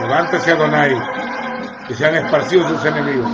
Levántese Adonai, que sean esparcidos sus enemigos.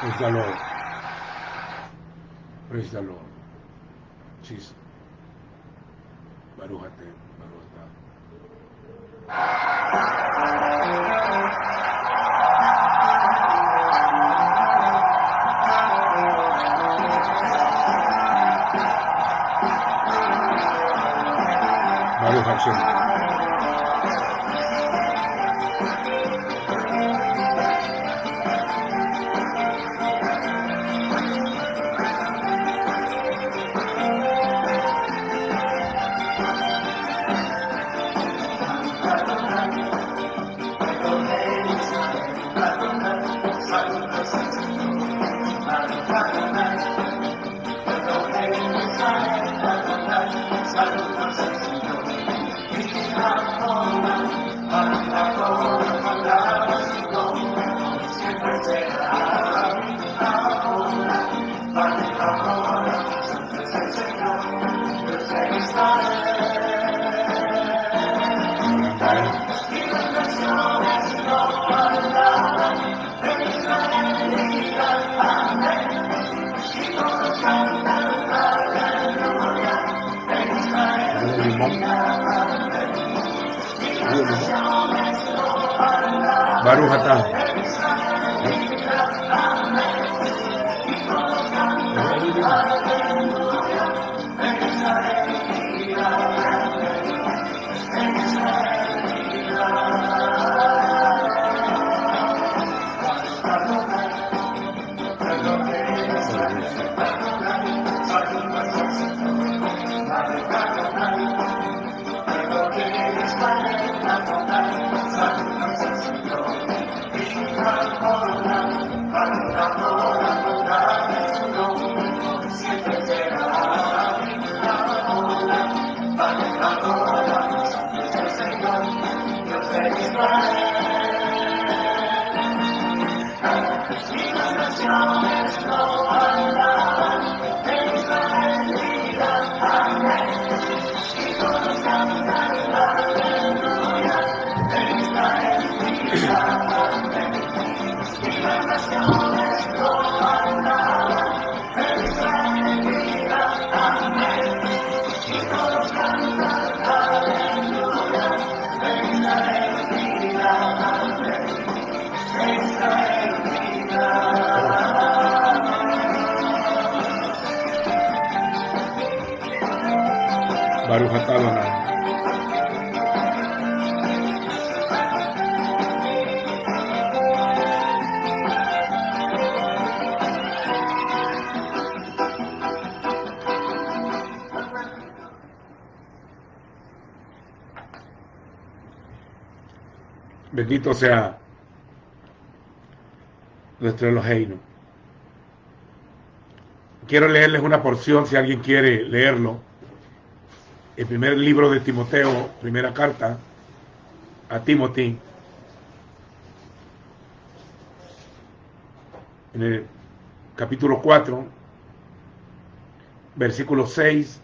Praise the Lord. Praise the Lord. Jesus. Baruch Atem, Baruch Atem. Baruch Hashem. Baruch Atah. Baruch Atah Adonai. Bendito sea nuestro Eloheinu. Quiero leerles una porción, si alguien quiere leerlo. El primer libro de Timoteo, primera carta a Timothy, en el capítulo 4, versículo 6,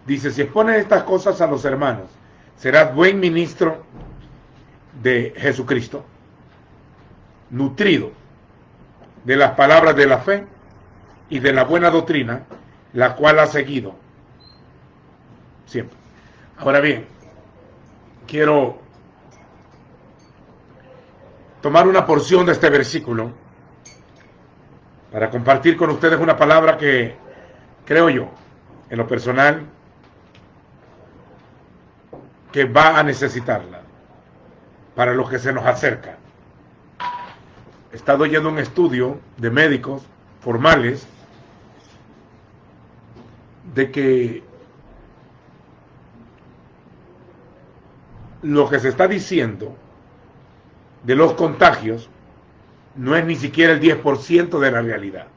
dice: si expones estas cosas a los hermanos, serás buen ministro de Jesucristo, nutrido de las palabras de la fe y de la buena doctrina, la cual has seguido siempre. Ahora bien, quiero tomar una porción de este versículo para compartir con ustedes una palabra que creo yo, en lo personal, que va a necesitarla para lo que se nos acerca. He estado oyendo un estudio de médicos formales de que lo que se está diciendo de los contagios no es ni siquiera el 10% de la realidad.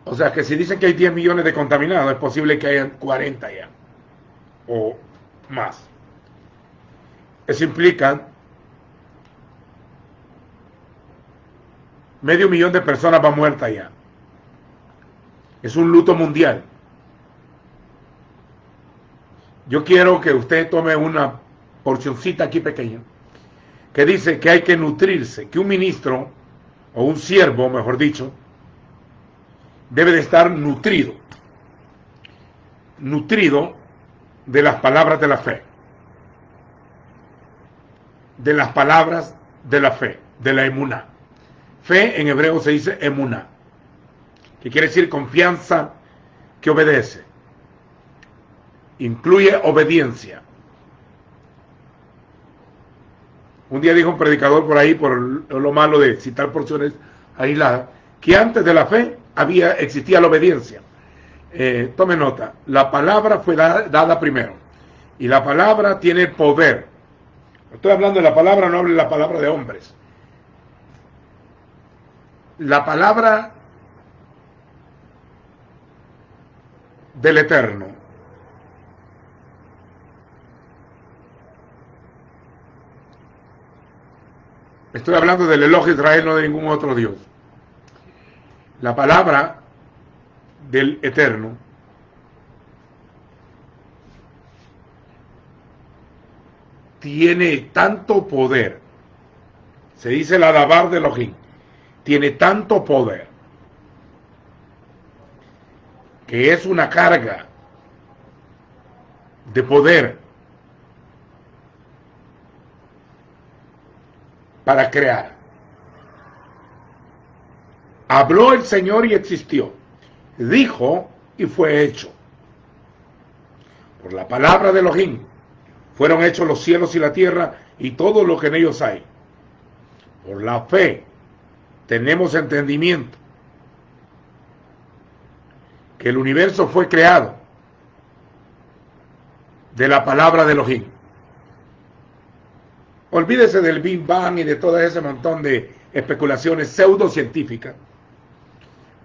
O sea que si dicen que hay 10 millones de contaminados, es posible que hayan 40 ya, o más. Eso implica medio millón de personas van muertas ya. Es un luto mundial. Yo quiero que usted tome una porcioncita aquí pequeña, que dice que hay que nutrirse, que un ministro, o un siervo, mejor dicho, debe de estar nutrido de las palabras de la fe, de las palabras de la fe, de la emuná. Fe en hebreo se dice emuná, que quiere decir confianza que obedece, incluye obediencia. Un día dijo un predicador por ahí, por lo malo de citar porciones aisladas, que antes de la fe existía la obediencia. Tome nota, la palabra fue dada primero, y la palabra tiene poder. Estoy hablando de la palabra, no hablo de la palabra de hombres. La palabra del Eterno estoy hablando del Elohim Israel, no de ningún otro Dios. La palabra del Eterno tiene tanto poder, se dice la Dabar de Elohim, tiene tanto poder que es una carga de poder para crear. Habló el Señor y existió. Dijo y fue hecho. Por la palabra de Elohim fueron hechos los cielos y la tierra y todo lo que en ellos hay. Por la fe tenemos entendimiento que el universo fue creado de la palabra de Elohim. Olvídese del Big Bang y de todo ese montón de especulaciones pseudocientíficas,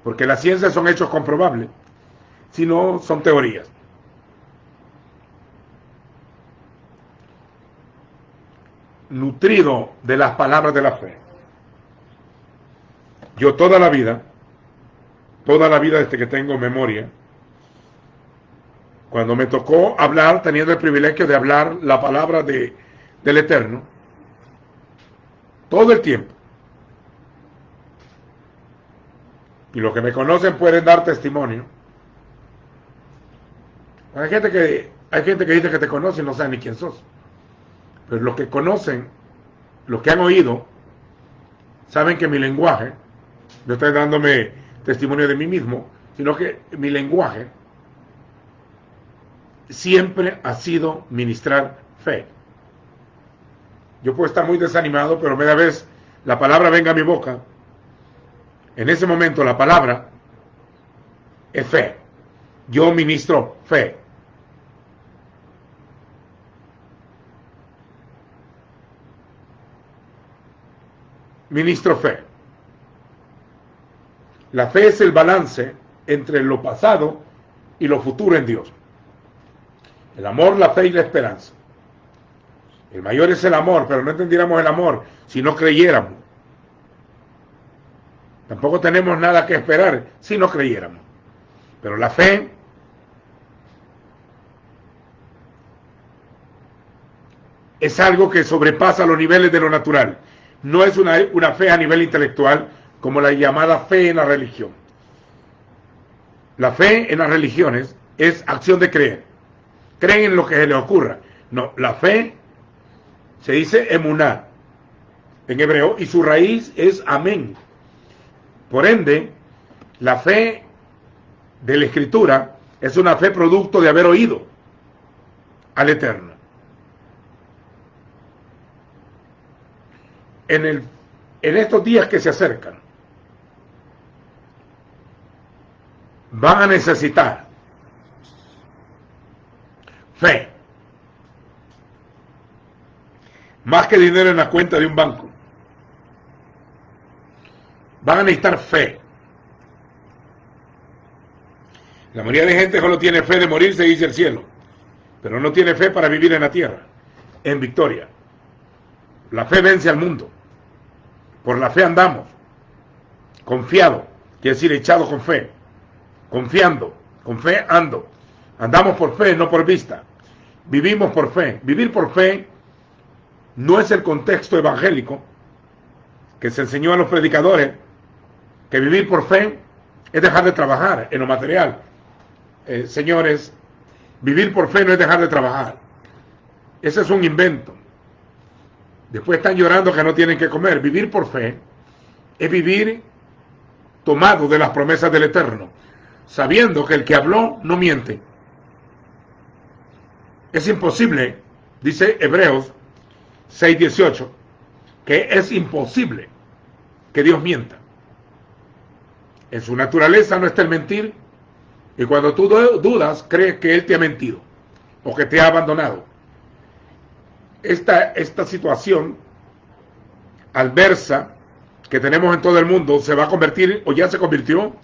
porque las ciencias son hechos comprobables, si no son teorías. Nutrido de las palabras de la fe. Yo toda la vida desde que tengo memoria, cuando me tocó hablar, teniendo el privilegio de hablar la palabra del Eterno, todo el tiempo. Y los que me conocen pueden dar testimonio. Hay gente que dice que te conoce y no sabe ni quién sos. Pero los que conocen, los que han oído, saben que mi lenguaje, no estoy dándome testimonio de mí mismo, sino que mi lenguaje siempre ha sido ministrar fe. Yo puedo estar muy desanimado, pero media vez la palabra venga a mi boca, en ese momento la palabra es fe. Yo ministro fe. Ministro fe. La fe es el balance entre lo pasado y lo futuro en Dios. El amor, la fe y la esperanza. El mayor es el amor, pero no entendiéramos el amor si no creyéramos. Tampoco tenemos nada que esperar si no creyéramos. Pero la fe es algo que sobrepasa los niveles de lo natural. No es una fe a nivel intelectual como la llamada fe en la religión. La fe en las religiones es acción de creer. Creen en lo que se les ocurra. No, la fe se dice emuná en hebreo y su raíz es amén. Por ende, la fe de la Escritura es una fe producto de haber oído. al Eterno. En estos días que se acercan, van a necesitar fe, más que dinero en la cuenta de un banco. Van a necesitar fe. La mayoría de gente solo tiene fe de morirse y irse al cielo, pero no tiene fe para vivir en la tierra, en victoria. La fe vence al mundo. Por la fe andamos, confiado, quiere decir echado con fe, confiando, con fe ando. Andamos por fe, no por vista. Vivimos por fe. Vivir por fe no es el contexto evangélico que se enseñó a los predicadores, que vivir por fe es dejar de trabajar en lo material. Señores, vivir por fe no es dejar de trabajar. Ese es un invento. Después están llorando que no tienen que comer. Vivir por fe es vivir tomado de las promesas del Eterno, sabiendo que el que habló no miente. Es imposible, dice Hebreos 6:18, que es imposible que Dios mienta. En su naturaleza no está el mentir, y cuando tú dudas, crees que Él te ha mentido o que te ha abandonado. Esta situación adversa que tenemos en todo el mundo se va a convertir, o ya se convirtió,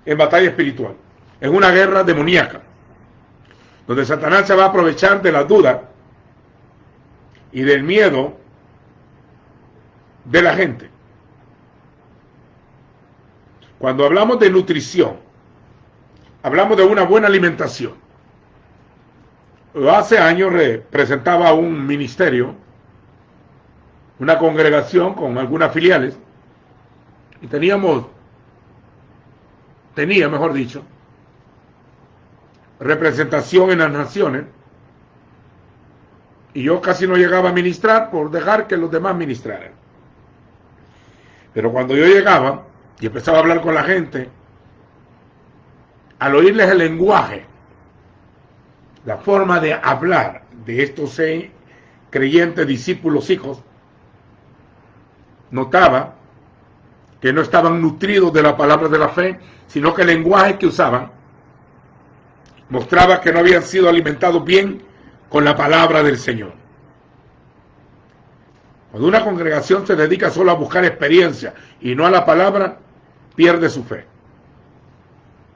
en batalla espiritual, en una guerra demoníaca, donde Satanás se va a aprovechar de la duda y del miedo de la gente. Cuando hablamos de nutrición, hablamos de una buena alimentación. Hace años representaba un ministerio, una congregación con algunas filiales, y tenía, mejor dicho, representación en las naciones, y yo casi no llegaba a ministrar por dejar que los demás ministraran. Pero cuando yo llegaba y empezaba a hablar con la gente, al oírles el lenguaje, la forma de hablar de estos 6 creyentes, discípulos, hijos, notaba que no estaban nutridos de la palabra de la fe, sino que el lenguaje que usaban mostraba que no habían sido alimentados bien con la palabra del Señor. Cuando una congregación se dedica solo a buscar experiencia y no a la palabra, pierde su fe.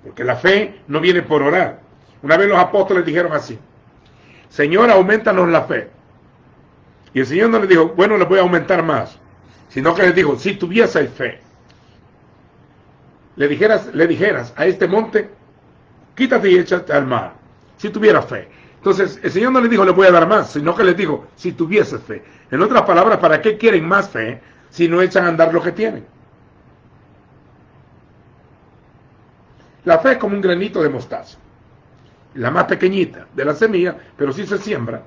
Porque la fe no viene por orar. Una vez los apóstoles dijeron así: Señor, aumentanos la fe. Y el Señor no les dijo, bueno, les voy a aumentar más, sino que les dijo, si tuviese fe, le dijeras a este monte, quítate y échate al mar, si tuviera fe. Entonces el Señor no les dijo, le voy a dar más, sino que les dijo, si tuviese fe. En otras palabras, ¿para qué quieren más fe si no echan a andar lo que tienen? La fe es como un granito de mostaza, la más pequeñita de la semilla, pero sí se siembra.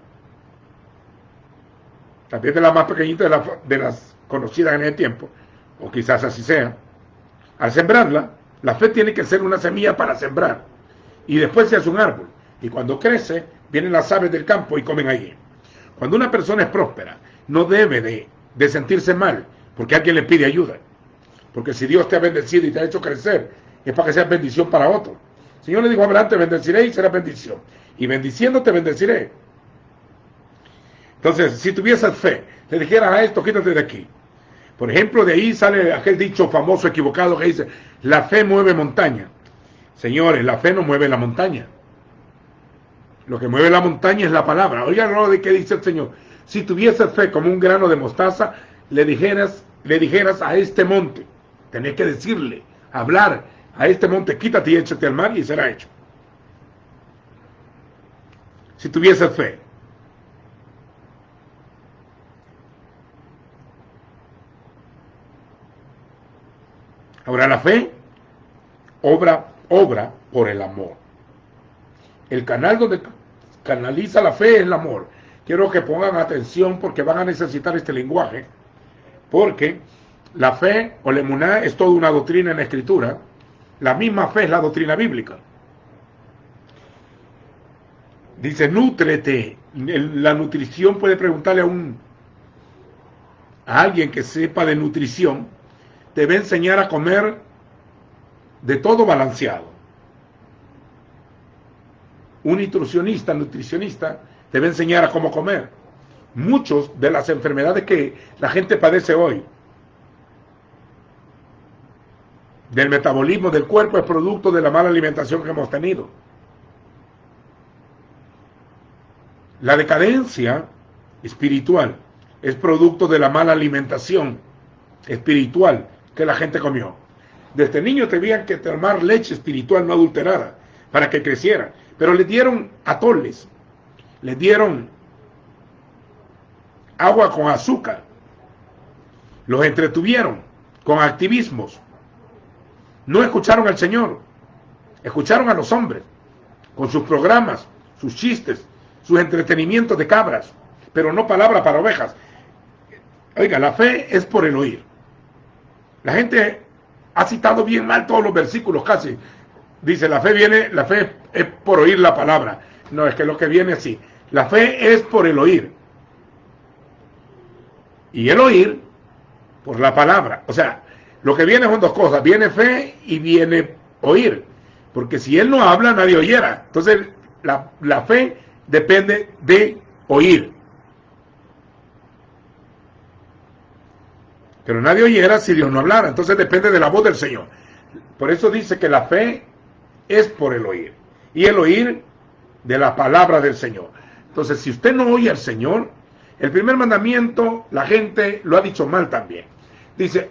También de la más pequeñita de las conocidas en ese tiempo, o quizás así sea. Al sembrarla, la fe tiene que ser una semilla para sembrar, y después se hace un árbol, y cuando crece, vienen las aves del campo y comen allí. Cuando una persona es próspera, no debe de sentirse mal, porque alguien le pide ayuda, porque si Dios te ha bendecido y te ha hecho crecer, es para que seas bendición para otro. El Señor le dijo a Abraham, te bendeciré y será bendición, y bendiciendo te bendeciré. Entonces, si tuvieses fe, le dijeras a esto, quítate de aquí. Por ejemplo, de ahí sale aquel dicho famoso equivocado que dice, la fe mueve montaña. Señores, la fe no mueve la montaña. Lo que mueve la montaña es la palabra. Oigan lo de que dice el Señor. Si tuvieses fe como un grano de mostaza, le dijeras a este monte, tenés que decirle, hablar a este monte, quítate y échate al mar, y será hecho. Si tuvieses fe. Ahora, la fe obra por el amor. El canal donde canaliza la fe es el amor. Quiero que pongan atención porque van a necesitar este lenguaje, porque la fe o la emuná es toda una doctrina en la Escritura. La misma fe es la doctrina bíblica. Dice, nútrete. La nutrición, puede preguntarle a alguien que sepa de nutrición, te va a enseñar a comer de todo balanceado. Un nutricionista, te va a enseñar a cómo comer. Muchos de las enfermedades que la gente padece hoy, del metabolismo del cuerpo, es producto de la mala alimentación que hemos tenido. La decadencia espiritual es producto de la mala alimentación espiritual que la gente comió. Desde niño tenían que tomar leche espiritual no adulterada para que creciera, pero les dieron atoles, les dieron agua con azúcar, los entretuvieron con activismos. No escucharon al Señor, escucharon a los hombres con sus programas, sus chistes, sus entretenimientos de cabras, pero no palabra para ovejas. Oiga, la fe es por el oír. La gente ha citado bien mal todos los versículos casi. Dice, la fe es por oír la palabra. No, es que lo que viene así. La fe es por el oír. Y el oír por la palabra. O sea, lo que viene son dos cosas. Viene fe y viene oír. Porque si él no habla, nadie oyera. Entonces, la fe depende de oír. Pero nadie oyera si Dios no hablara. Entonces depende de la voz del Señor. Por eso dice que la fe es por el oír. Y el oír de la palabra del Señor. Entonces, si usted no oye al Señor, el primer mandamiento, la gente lo ha dicho mal también. Dice,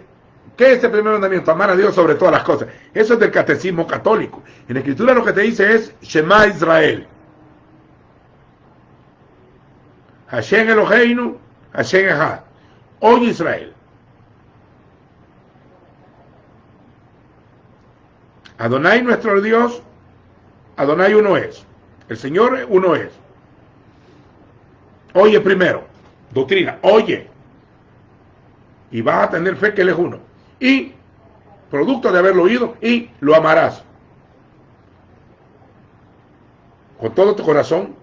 ¿qué es el primer mandamiento? Amar a Dios sobre todas las cosas. Eso es del catecismo católico. En la Escritura lo que te dice es, Shema Israel. Hashem Eloheinu, Hashem Echad. Oye Israel. Adonai nuestro Dios, Adonai uno es. El Señor uno es. Oye primero. Doctrina, oye. Y vas a tener fe que Él es uno. Y, producto de haberlo oído, y lo amarás. Con todo tu corazón,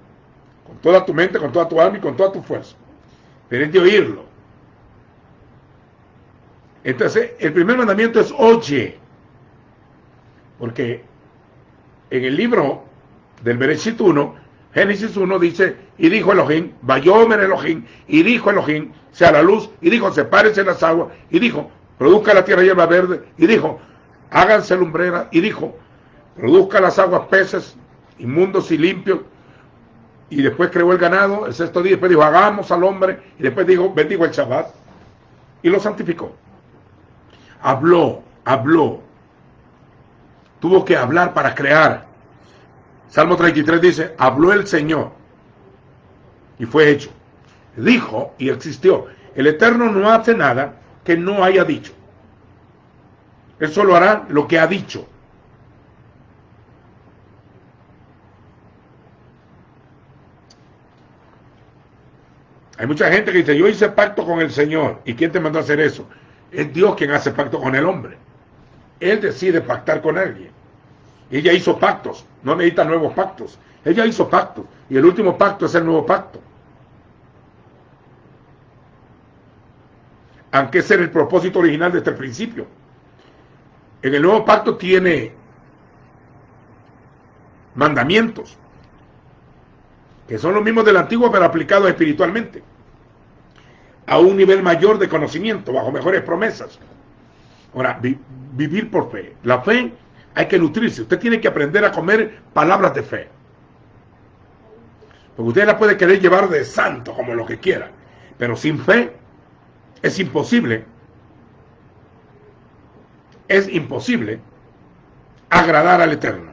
con toda tu mente, con toda tu alma y con toda tu fuerza. Pero es de oírlo. Entonces, el primer mandamiento es oye. Porque en el libro del Bereshit 1, Génesis 1 dice, y dijo Elohim, Vayomer Elohim, y dijo Elohim, sea la luz, y dijo, sepárense las aguas, y dijo, produzca la tierra hierba verde, y dijo, háganse lumbreras, y dijo, produzca las aguas peces, inmundos y limpios, y después creó el ganado, el sexto día, después dijo, hagamos al hombre, y después dijo, bendigo el Shabbat, y lo santificó. Habló, tuvo que hablar para crear. Salmo 33 dice, habló el Señor y fue hecho. Dijo y existió. El Eterno no hace nada que no haya dicho. Él solo hará lo que ha dicho. Hay mucha gente que dice, yo hice pacto con el Señor. ¿Y quién te mandó a hacer eso? Es Dios quien hace pacto con el hombre. Él decide pactar con alguien. Ella hizo pactos, no necesita nuevos pactos. Ella hizo pactos, y el último pacto es el nuevo pacto. Aunque ese era el propósito original desde el principio. En el nuevo pacto tiene mandamientos, que son los mismos del antiguo, pero aplicados espiritualmente. A un nivel mayor de conocimiento, bajo mejores promesas. Ahora, vivir por fe. La fe hay que nutrirse. Usted tiene que aprender a comer palabras de fe. Porque usted la puede querer llevar de santo, como lo que quiera. Pero sin fe es imposible. Es imposible agradar al Eterno.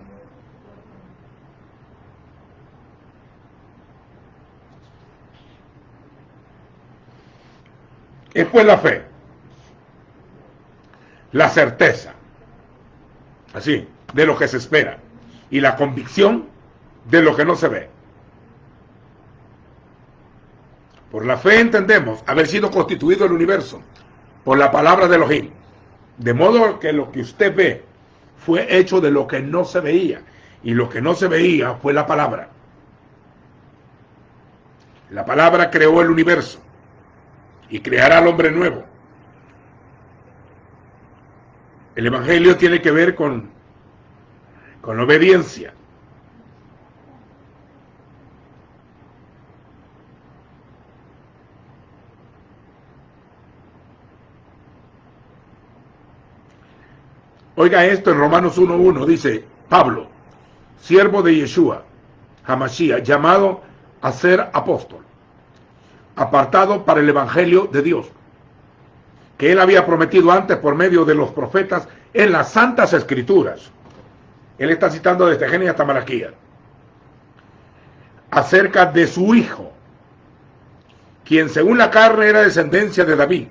Es pues la fe. La certeza, así, de lo que se espera, y la convicción de lo que no se ve. Por la fe entendemos haber sido constituido el universo por la palabra de Elohim, de modo que lo que usted ve fue hecho de lo que no se veía, y lo que no se veía fue la palabra. La palabra creó el universo y creará al hombre nuevo. El evangelio tiene que ver con la obediencia. Oiga esto en Romanos 1:1, dice Pablo, siervo de Yeshua, Hamashiach, llamado a ser apóstol, apartado para el evangelio de Dios, que él había prometido antes por medio de los profetas en las santas escrituras. Él está citando desde Génesis hasta Malaquías, acerca de su hijo, quien según la carne era descendencia de David,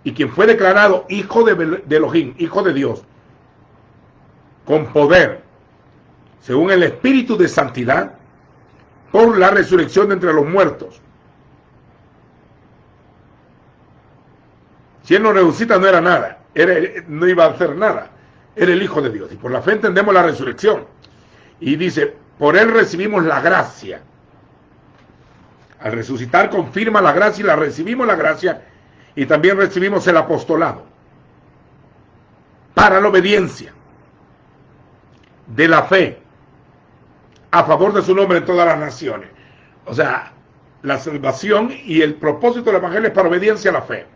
y quien fue declarado hijo de Elohim, hijo de Dios, con poder, según el espíritu de santidad, por la resurrección de entre los muertos. Si él no resucita, no era nada, no iba a hacer nada, era el hijo de Dios, y por la fe entendemos la resurrección. Y dice, por él recibimos la gracia. Al resucitar confirma la gracia, y la recibimos la gracia, y también recibimos el apostolado para la obediencia de la fe a favor de su nombre en todas las naciones. O sea, la salvación y el propósito del evangelio es para obediencia a la fe.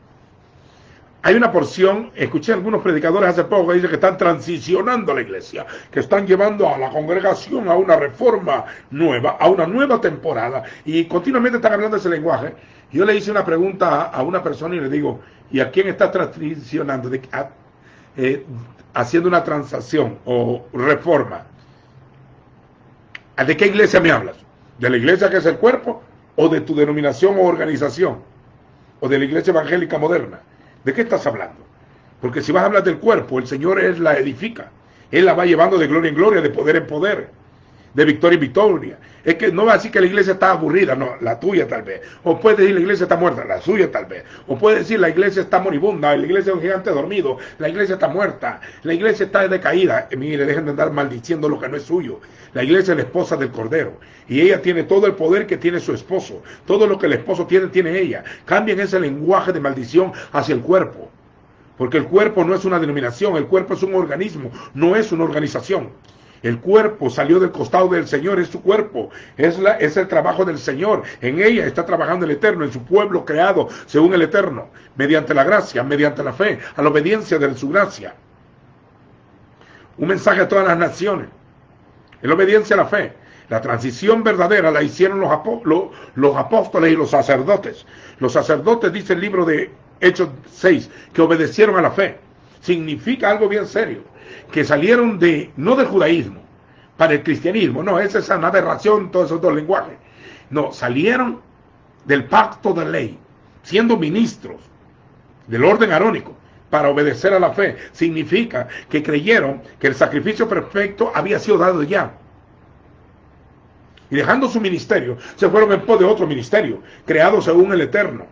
Hay una porción, escuché a algunos predicadores hace poco que dicen que están transicionando a la iglesia, que están llevando a la congregación a una reforma nueva, a una nueva temporada, y continuamente están hablando de ese lenguaje. Yo le hice una pregunta a una persona y le digo, ¿y a quién está transicionando? Haciendo una transacción o reforma. ¿De qué iglesia me hablas? ¿De la iglesia que es el cuerpo? ¿O de tu denominación o organización? ¿O de la iglesia evangélica moderna? ¿De qué estás hablando? Porque si vas a hablar del cuerpo, el Señor Él la edifica. Él la va llevando de gloria en gloria, de poder en poder, de victoria en victoria. Es que no va a decir que la iglesia está aburrida, no, la tuya tal vez. O puede decir la iglesia está muerta, la suya tal vez. O puede decir la iglesia está moribunda, la iglesia es un gigante dormido, la iglesia está muerta, la iglesia está decaída. Mire, dejen de andar maldiciendo lo que no es suyo. La iglesia es la esposa del Cordero. Y ella tiene todo el poder que tiene su esposo. Todo lo que el esposo tiene, tiene ella. Cambien ese lenguaje de maldición hacia el cuerpo. Porque el cuerpo no es una denominación, el cuerpo es un organismo, no es una organización. El cuerpo salió del costado del Señor, es su cuerpo, es el trabajo del Señor. En ella está trabajando el Eterno, en su pueblo creado según el Eterno, mediante la gracia, mediante la fe, a la obediencia de su gracia. Un mensaje a todas las naciones, en la obediencia a la fe. La transición verdadera la hicieron los apóstoles y los sacerdotes. Los sacerdotes, dice el libro de Hechos 6, que obedecieron a la fe. Significa algo bien serio, que salieron no del judaísmo para el cristianismo, no, esa es una aberración, todos esos dos lenguajes. No, salieron del pacto de ley, siendo ministros del orden arónico, para obedecer a la fe. Significa que creyeron que el sacrificio perfecto había sido dado ya. Y dejando su ministerio, se fueron en pos de otro ministerio, creado según el Eterno,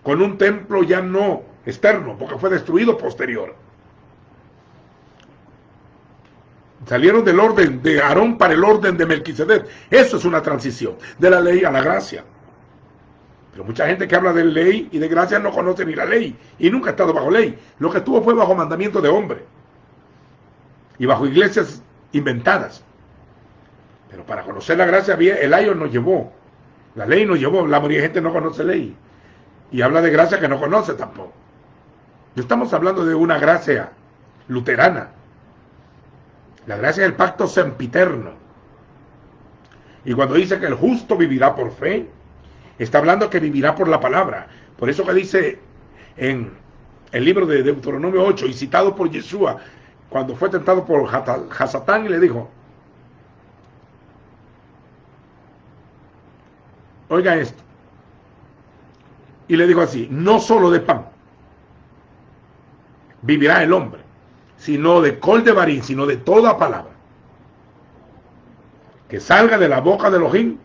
con un templo ya no externo, porque fue destruido posterior. Salieron del orden de Aarón para el orden de Melquisedec. Eso es una transición, de la ley a la gracia. Pero mucha gente que habla de ley y de gracia no conoce ni la ley, y nunca ha estado bajo ley. Lo que estuvo fue bajo mandamiento de hombre, y bajo iglesias inventadas. Pero para conocer la gracia, el ayo nos llevó, la ley nos llevó. La mayoría de gente no conoce ley, y habla de gracia que no conoce tampoco. No estamos hablando de una gracia luterana. La gracia es el pacto sempiterno. Y cuando dice que el justo vivirá por fe, está hablando que vivirá por la palabra. Por eso que dice en el libro de Deuteronomio 8, y citado por Yeshua, cuando fue tentado por Hasatán, y le dijo, oiga esto, y le dijo así, no solo de pan vivirá el hombre, sino de col de barín, sino de toda palabra que salga de la boca de Elohim.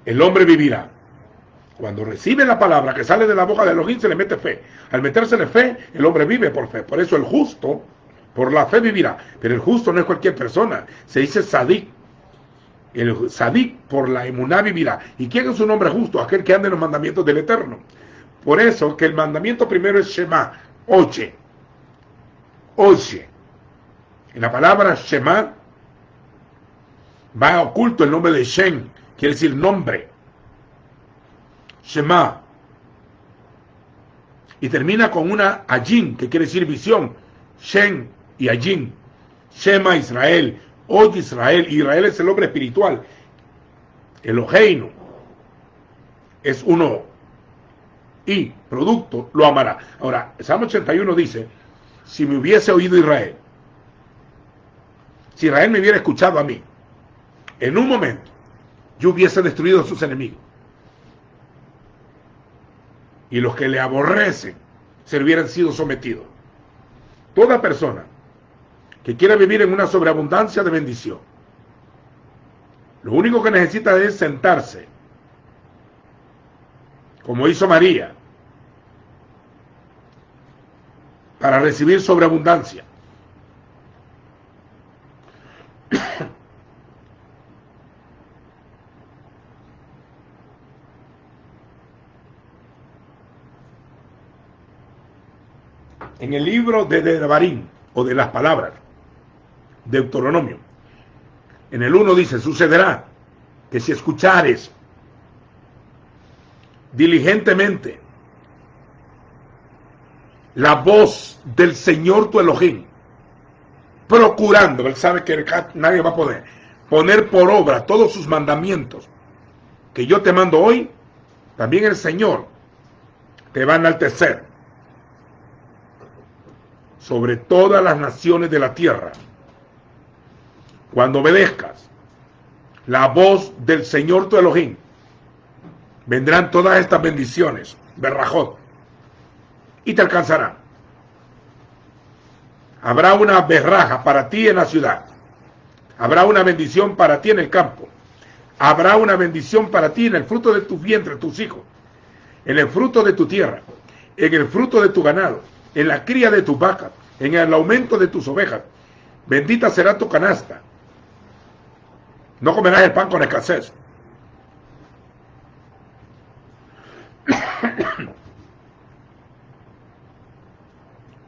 El hombre vivirá. Cuando recibe la palabra que sale de la boca de Elohim, se le mete fe. Al metérsele fe, el hombre vive por fe. Por eso el justo, por la fe vivirá. Pero el justo no es cualquier persona. Se dice sadik. El Sadik por la emuná vivirá. ¿Y quién es un hombre justo? Aquel que anda en los mandamientos del Eterno. Por eso que el mandamiento primero es Shema, oye. Oye. En la palabra Shema va oculto el nombre de Shem, quiere decir nombre. Shema. Y termina con una Ayin, que quiere decir visión. Shem y Ayin. Shema Israel. Oye Israel. Israel es el hombre espiritual. Eloheinu es uno. Y producto lo amará. Ahora, el Salmo 81 dice, si me hubiese oído Israel, si Israel me hubiera escuchado a mí, en un momento yo hubiese destruido a sus enemigos. Y los que le aborrecen se le hubieran sido sometidos. Toda persona que quiera vivir en una sobreabundancia de bendición, lo único que necesita es sentarse, como hizo María, para recibir sobreabundancia. En el libro de Devarim, o de las palabras, Deuteronomio, en el 1 dice, sucederá que si escuchares diligentemente la voz del Señor tu Elohim, procurando, él sabe que nadie va a poner por obra todos sus mandamientos que yo te mando hoy, también el Señor te va a enaltecer sobre todas las naciones de la tierra. Cuando obedezcas la voz del Señor tu Elohim, vendrán todas estas bendiciones, berrajot, y te alcanzarán. Habrá una berraja para ti en la ciudad. Habrá una bendición para ti en el campo. Habrá una bendición para ti en el fruto de tu vientre, tus hijos, en el fruto de tu tierra, en el fruto de tu ganado, en la cría de tus vacas, en el aumento de tus ovejas. Bendita será tu canasta. No comerás el pan con escasez.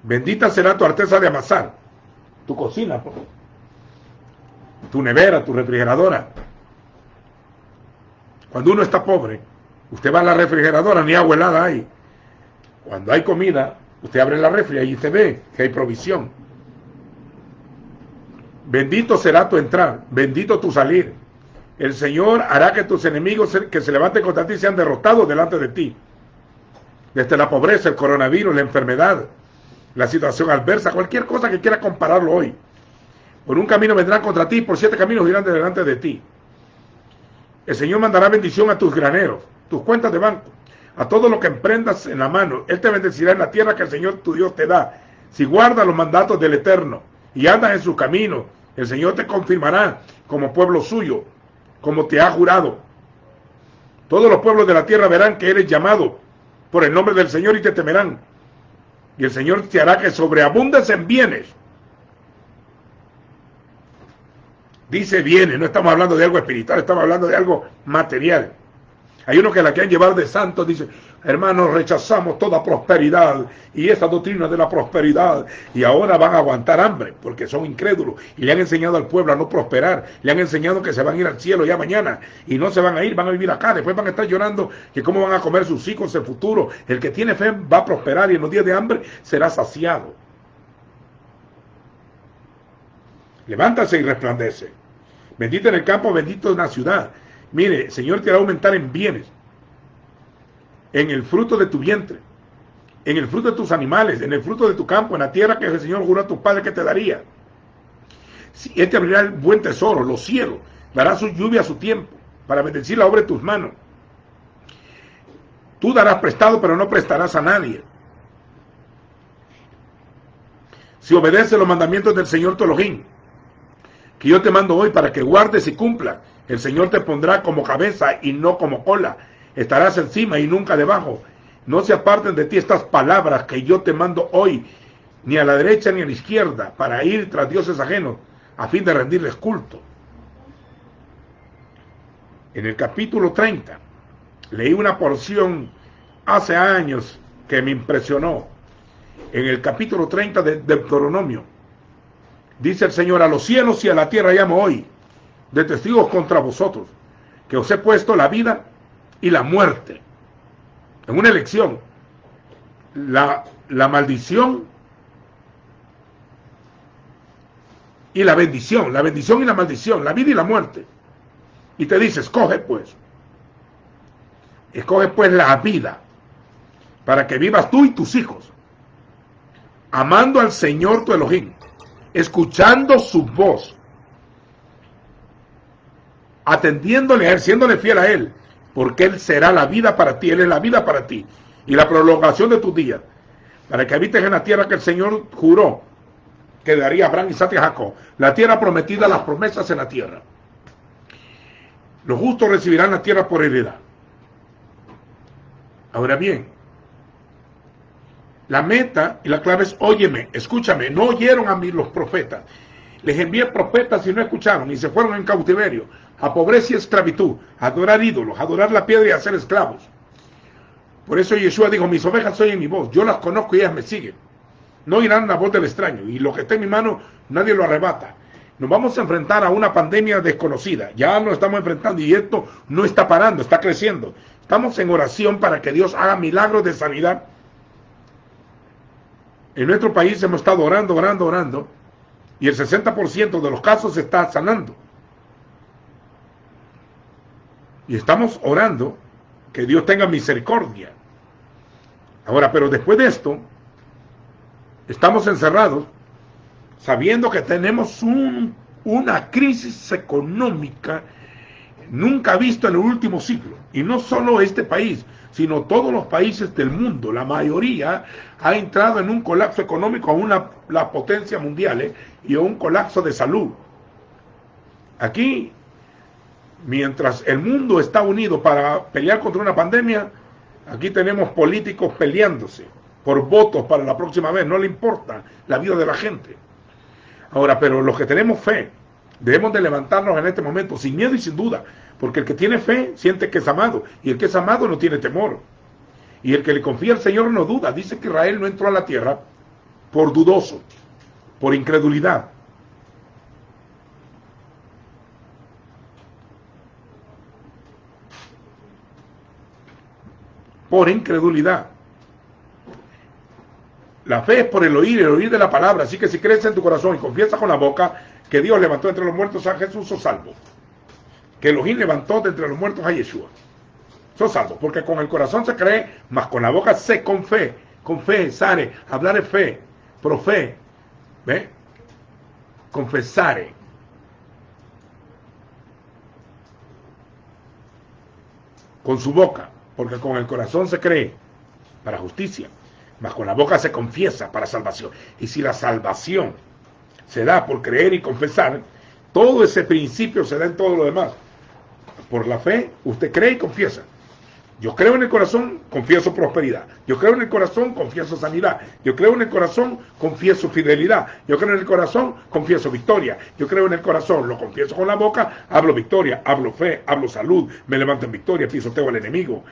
Bendita será tu arteza de amasar, tu cocina, tu nevera, tu refrigeradora. Cuando uno está pobre, usted va a la refrigeradora, ni agua helada hay. Cuando hay comida, usted abre la refri y se ve que hay provisión. Bendito será tu entrar, bendito tu salir. El Señor hará que tus enemigos que se levanten contra ti sean derrotados delante de ti. Desde la pobreza, el coronavirus, la enfermedad, la situación adversa, cualquier cosa que quiera compararlo hoy. Por un camino vendrán contra ti, por 7 caminos irán delante de ti. El Señor mandará bendición a tus graneros, tus cuentas de banco, a todo lo que emprendas en la mano. Él te bendecirá en la tierra que el Señor tu Dios te da. Si guardas los mandatos del Eterno y andas en sus caminos, el Señor te confirmará como pueblo suyo, como te ha jurado. Todos los pueblos de la tierra verán que eres llamado por el nombre del Señor y te temerán. Y el Señor te hará que sobreabundes en bienes. Dice bienes, no estamos hablando de algo espiritual, estamos hablando de algo material. Hay unos que la quieren llevar de santos, dicen, hermanos, rechazamos toda prosperidad y esa doctrina de la prosperidad, y ahora van a aguantar hambre porque son incrédulos y le han enseñado al pueblo a no prosperar, le han enseñado que se van a ir al cielo ya mañana y no se van a ir, van a vivir acá, después van a estar llorando que cómo van a comer sus hijos en el futuro. El que tiene fe va a prosperar y en los días de hambre será saciado. Levántase y resplandece. Bendito en el campo, bendito en la ciudad. Mire, el Señor te va a aumentar en bienes, en el fruto de tu vientre, en el fruto de tus animales, en el fruto de tu campo, en la tierra que el Señor juró a tus padres que te daría. Él te abrirá el buen tesoro, los cielos, dará su lluvia a su tiempo, para bendecir la obra de tus manos. Tú darás prestado, pero no prestarás a nadie. Si obedeces los mandamientos del Señor tu Elohim, que yo te mando hoy para que guardes y cumplas, el Señor te pondrá como cabeza y no como cola. Estarás encima y nunca debajo. No se aparten de ti estas palabras que yo te mando hoy, ni a la derecha ni a la izquierda, para ir tras dioses ajenos, a fin de rendirles culto. En el capítulo 30, leí una porción hace años que me impresionó. En el capítulo 30 de Deuteronomio, dice el Señor: a los cielos y a la tierra llamo hoy de testigos contra vosotros, que os he puesto la vida y la muerte. En una elección, la maldición y la bendición y la maldición, la vida y la muerte. Y te dice: escoge pues la vida, para que vivas tú y tus hijos, amando al Señor tu Elohim, escuchando su voz, atendiéndole a Él, siéndole fiel a Él, porque Él será la vida para ti. Él es la vida para ti y la prolongación de tus días, para que habites en la tierra que el Señor juró que daría a Abraham, Isaac y Jacob, la tierra prometida, las promesas en la tierra. Los justos recibirán la tierra por heredad. Ahora bien, la meta y la clave es: óyeme, escúchame. No oyeron a mí los profetas. Les envié profetas y no escucharon, y se fueron en cautiverio, a pobreza y esclavitud, a adorar ídolos, a adorar la piedra y a ser esclavos. Por eso Yeshua dijo: mis ovejas oyen mi voz, yo las conozco y ellas me siguen. No oirán la voz del extraño, y lo que está en mi mano nadie lo arrebata. Nos vamos a enfrentar a una pandemia desconocida. Ya nos estamos enfrentando y esto no está parando, está creciendo. Estamos en oración para que Dios haga milagros de sanidad. En nuestro país hemos estado orando, y el 60% de los casos se está sanando. Y estamos orando que Dios tenga misericordia. Ahora, pero después de esto, estamos encerrados, sabiendo que tenemos una crisis económica nunca vista en el último siglo. Y no solo este país, sino todos los países del mundo. La mayoría ha entrado en un colapso económico, aún las potencias mundiales, y a un colapso de salud. Aquí, mientras el mundo está unido para pelear contra una pandemia, aquí tenemos políticos peleándose por votos para la próxima vez. No le importa la vida de la gente. Ahora, pero los que tenemos fe, debemos de levantarnos en este momento sin miedo y sin duda, porque el que tiene fe siente que es amado, y el que es amado no tiene temor, y el que le confía al Señor no duda. Dice que Israel no entró a la tierra por dudoso, por incredulidad. Por incredulidad. La fe es por el oír de la palabra. Así que si crees en tu corazón y confiesas con la boca que Dios levantó entre los muertos a Jesús, sos salvo. Que Elohim levantó de entre los muertos a Yeshua, sos salvo. Porque con el corazón se cree, mas con la boca se confesare. Hablar es fe, profe, ¿ve? Confesare. Con su boca, porque con el corazón se cree para justicia, mas con la boca se confiesa para salvación. Y si la salvación se da por creer y confesar, todo ese principio se da en todo lo demás. Por la fe, usted cree y confiesa. Yo creo en el corazón, confieso prosperidad. Yo creo en el corazón, confieso sanidad. Yo creo en el corazón, confieso fidelidad. Yo creo en el corazón, confieso victoria. Yo creo en el corazón, lo confieso con la boca, hablo victoria, hablo fe, hablo salud, me levanto en victoria, pisoteo al enemigo.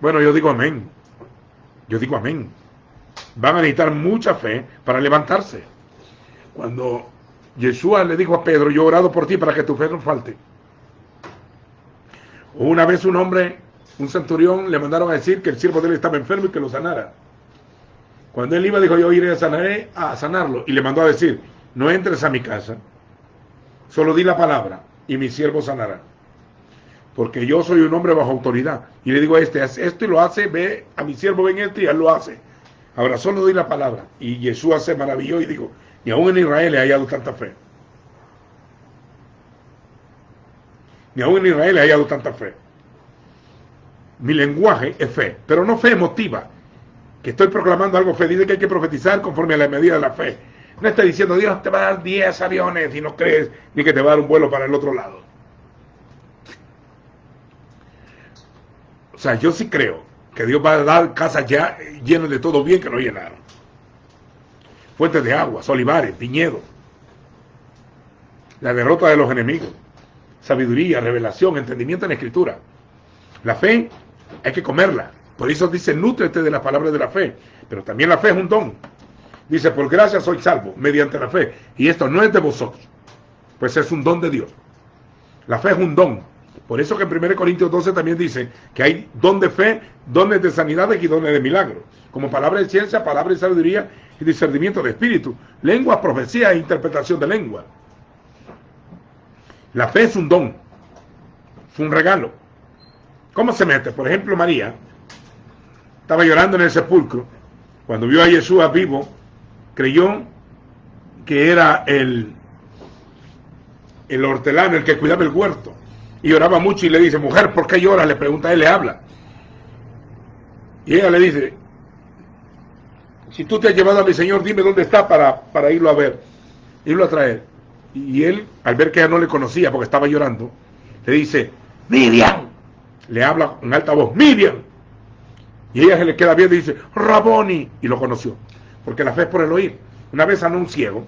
Bueno, yo digo amén. Yo digo amén. Van a necesitar mucha fe para levantarse. Cuando Yeshua le dijo a Pedro: yo he orado por ti para que tu fe no falte. Una vez un hombre, un centurión, le mandaron a decir que el siervo de él estaba enfermo y que lo sanara. Cuando él iba, dijo: yo iré a sanarlo. Y le mandó a decir: no entres a mi casa, solo di la palabra y mi siervo sanará. Porque yo soy un hombre bajo autoridad. Y le digo a este: haz esto y lo hace, ve a mi siervo, ven esto y él lo hace. Ahora solo doy la palabra. Y Yeshua se maravilló y dijo: ni aún en Israel he hallado tanta fe. Ni aún en Israel he hallado tanta fe. Mi lenguaje es fe, pero no fe emotiva, que estoy proclamando algo fe. Dice que hay que profetizar conforme a la medida de la fe. No está diciendo: Dios te va a dar 10 aviones y no crees, ni que te va a dar un vuelo para el otro lado. O sea, yo sí creo que Dios va a dar casas ya llenas de todo bien que no llenaron. fuentes de aguas, olivares, viñedos, la derrota de los enemigos, sabiduría, revelación, entendimiento en la escritura. La fe hay que comerla. Por eso dice, nútrete de las palabras de la fe. Pero también la fe es un don. Dice, por gracia soy salvo, mediante la fe. Y esto no es de vosotros, pues es un don de Dios. La fe es un don. Por eso que en 1 Corintios 12 también dice que hay don de fe, dones de sanidades y dones de milagros. Como palabra de ciencia, palabra de sabiduría y discernimiento de espíritu. Lengua, profecía e interpretación de lengua. La fe es un don. Es un regalo. ¿Cómo se mete? Por ejemplo, María estaba llorando en el sepulcro. Cuando vio a Yeshua vivo, creyó que era el hortelano, el que cuidaba el huerto. Y lloraba mucho y le dice, mujer, ¿por qué lloras? Le pregunta a él, le habla. Y ella le dice, si tú te has llevado a mi Señor, dime dónde está para irlo a ver, irlo a traer. Y él, al ver que ella no le conocía porque estaba llorando, le dice, Miriam. Le habla en alta voz, Miriam. Y ella se le queda bien y dice, Raboni. Y lo conoció. Porque la fe es por el oír. Una vez sanó un ciego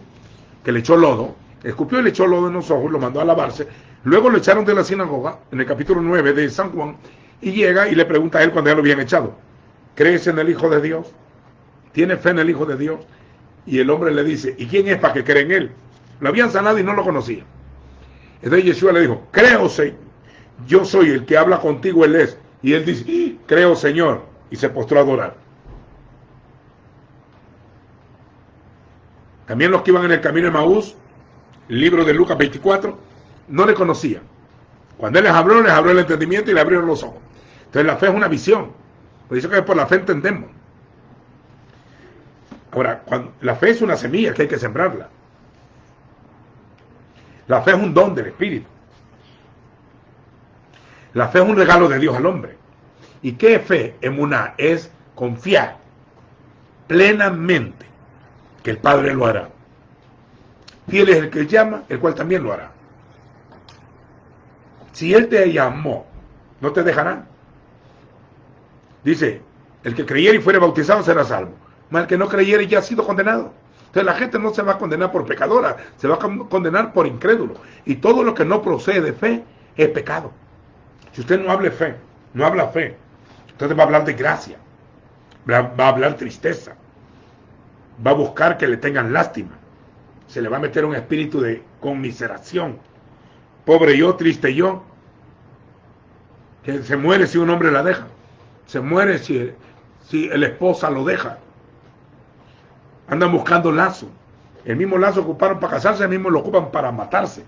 que le echó lodo, escupió y le echó lodo en los ojos, lo mandó a lavarse. Luego lo echaron de la sinagoga, en el capítulo 9 de San Juan, y llega y le pregunta a él cuando ya lo habían echado, ¿crees en el Hijo de Dios? ¿Tienes fe en el Hijo de Dios? Y el hombre le dice, ¿y quién es para que cree en él? Lo habían sanado y no lo conocía. Entonces Yeshua le dijo, creo, yo soy el que habla contigo, él es. Y él dice, creo, Señor, y se postró a adorar. También los que iban en el camino de Maús, el libro de Lucas 24, no le conocían. Cuando él les habló el entendimiento y le abrieron los ojos. Entonces la fe es una visión. Por eso que por la fe entendemos. Ahora, la fe es una semilla que hay que sembrarla. La fe es un don del Espíritu. La fe es un regalo de Dios al hombre. ¿Y qué es fe? Emuná es confiar plenamente que el Padre lo hará. Fiel es el que llama, el cual también lo hará. Si Él te llamó, no te dejará. Dice, el que creyere y fuere bautizado será salvo. Mas el que no creyere ya ha sido condenado. Entonces la gente no se va a condenar por pecadora, se va a condenar por incrédulo. Y todo lo que no procede de fe es pecado. Si usted no habla fe, no habla fe, entonces va a hablar de gracia, va a hablar tristeza, va a buscar que le tengan lástima, se le va a meter un espíritu de conmiseración. Pobre yo, triste yo, que se muere si un hombre la deja, se muere si el esposa lo deja. Andan buscando lazo, el mismo lazo que ocuparon para casarse, el mismo lo ocupan para matarse.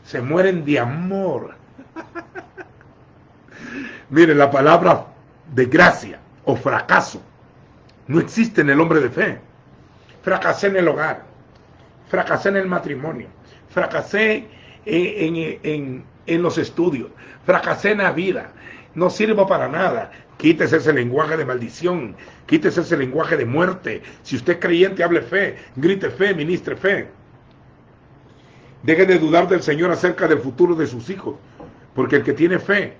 Se mueren de amor. Miren, la palabra de gracia o fracaso no existe en el hombre de fe. Fracasé en el hogar, fracasé en el matrimonio, fracasé en los estudios, fracasé en la vida, no sirvo para nada. Quítese ese lenguaje de maldición, quítese ese lenguaje de muerte. Si usted es creyente, hable fe, grite fe, ministre fe. Deje de dudar del Señor acerca del futuro de sus hijos, porque el que tiene fe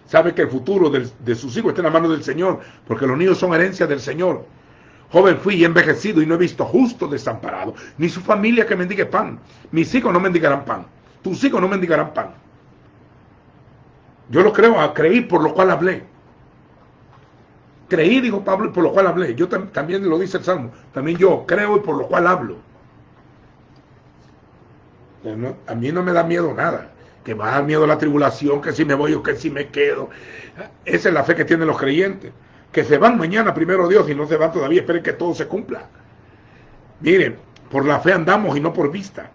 sabe que el futuro de sus hijos está en la mano del Señor, porque los niños son herencia del Señor. Joven fui y envejecido y no he visto justo desamparado, ni su familia que mendigue pan. Mis hijos no mendigarán pan, tus hijos no mendigarán pan. Yo lo creo, creí por lo cual hablé. Creí, dijo Pablo, y por lo cual hablé. Yo también lo dice el Salmo, también yo creo y por lo cual hablo. A mí no me da miedo nada. Que va a dar miedo la tribulación, que si me voy o que si me quedo. Esa es la fe que tienen los creyentes. Que se van mañana, primero Dios, y no se van todavía, esperen que todo se cumpla. Miren, por la fe andamos y no por vista.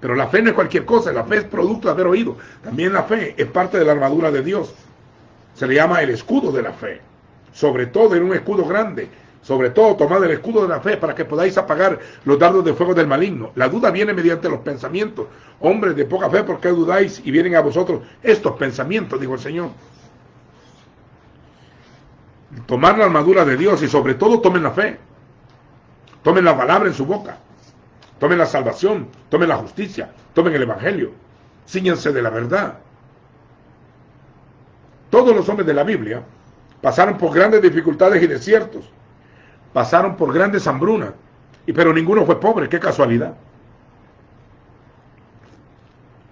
Pero la fe no es cualquier cosa, la fe es producto de haber oído. También la fe es parte de la armadura de Dios. Se le llama el escudo de la fe. Sobre todo en un escudo grande. Sobre todo tomad el escudo de la fe para que podáis apagar los dardos de fuego del maligno. La duda viene mediante los pensamientos. Hombres de poca fe, ¿por qué dudáis y vienen a vosotros estos pensamientos? Dijo el Señor. Tomar la armadura de Dios y sobre todo tomen la fe. Tomen la palabra en su boca. Tomen la salvación, tomen la justicia, tomen el evangelio. Cíñanse de la verdad. Todos los hombres de la Biblia pasaron por grandes dificultades y desiertos. Pasaron por grandes hambrunas. pero ninguno fue pobre, qué casualidad.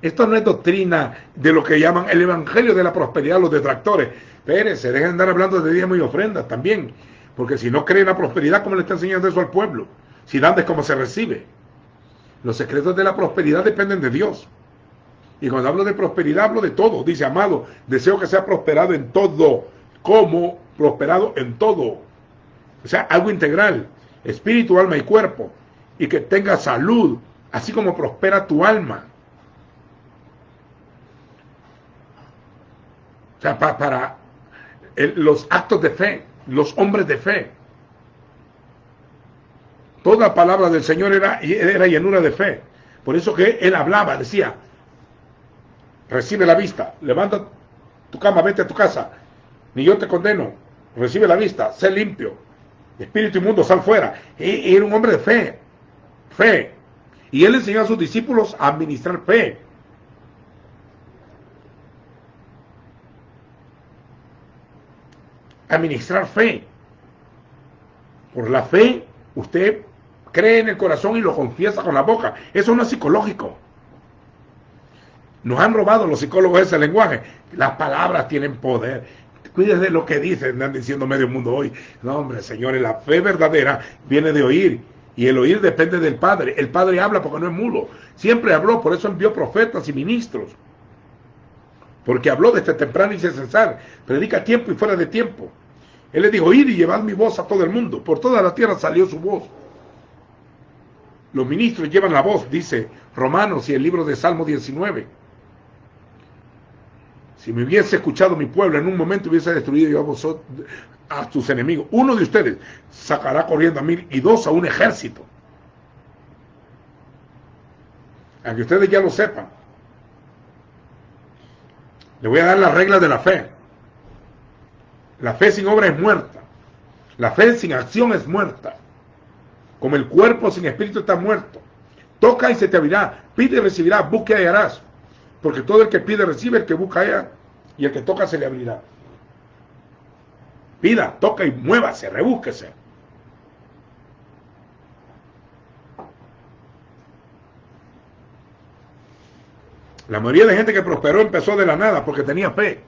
Esto no es doctrina de lo que llaman el evangelio de la prosperidad, los detractores. Espérense, dejen de andar hablando de diezmos y ofrendas también, porque si no creen la prosperidad, ¿cómo le está enseñando eso al pueblo? Si dan es como se recibe. Los secretos de la prosperidad dependen de Dios. Y cuando hablo de prosperidad, hablo de todo. Dice, amado, deseo que sea prosperado en todo, como prosperado en todo. O sea, algo integral, espíritu, alma y cuerpo, y que tenga salud, así como prospera tu alma. O sea, para los actos de fe, los hombres de fe. Toda palabra del Señor era llenura de fe. Por eso que él hablaba, decía, recibe la vista, levanta tu cama, vete a tu casa, ni yo te condeno, recibe la vista, sé limpio, espíritu inmundo, sal fuera. Era un hombre de fe, fe. Y él enseñó a sus discípulos a administrar fe. Administrar fe. Por la fe, usted cree en el corazón y lo confiesa con la boca. Eso no es psicológico. Nos han robado los psicólogos ese lenguaje. Las palabras tienen poder. Cuídese de lo que dicen, andan diciendo medio mundo hoy. No, hombre, señores, la fe verdadera viene de oír. Y el oír depende del Padre. El Padre habla porque no es mudo. Siempre habló, por eso envió profetas y ministros. Porque habló desde temprano y sin cesar. Predica a tiempo y fuera de tiempo. Él les dijo, oíd y llevad mi voz a todo el mundo. Por toda la tierra salió su voz. Los ministros llevan la voz, dice Romanos y el libro de Salmo 19. Si me hubiese escuchado mi pueblo, en un momento hubiese destruido yo a vosotros, a tus enemigos. Uno de ustedes sacará corriendo a 1000 y 2 a un ejército. Aunque ustedes ya lo sepan. Le voy a dar las reglas de la fe. La fe sin obra es muerta. La fe sin acción es muerta. Como el cuerpo sin espíritu está muerto. Toca y se te abrirá. Pide y recibirás. Busca y hallarás. Porque todo el que pide recibe, el que busca halla, y el que toca se le abrirá. Pida, toca y muévase, rebúsquese. La mayoría de gente que prosperó empezó de la nada porque tenía fe.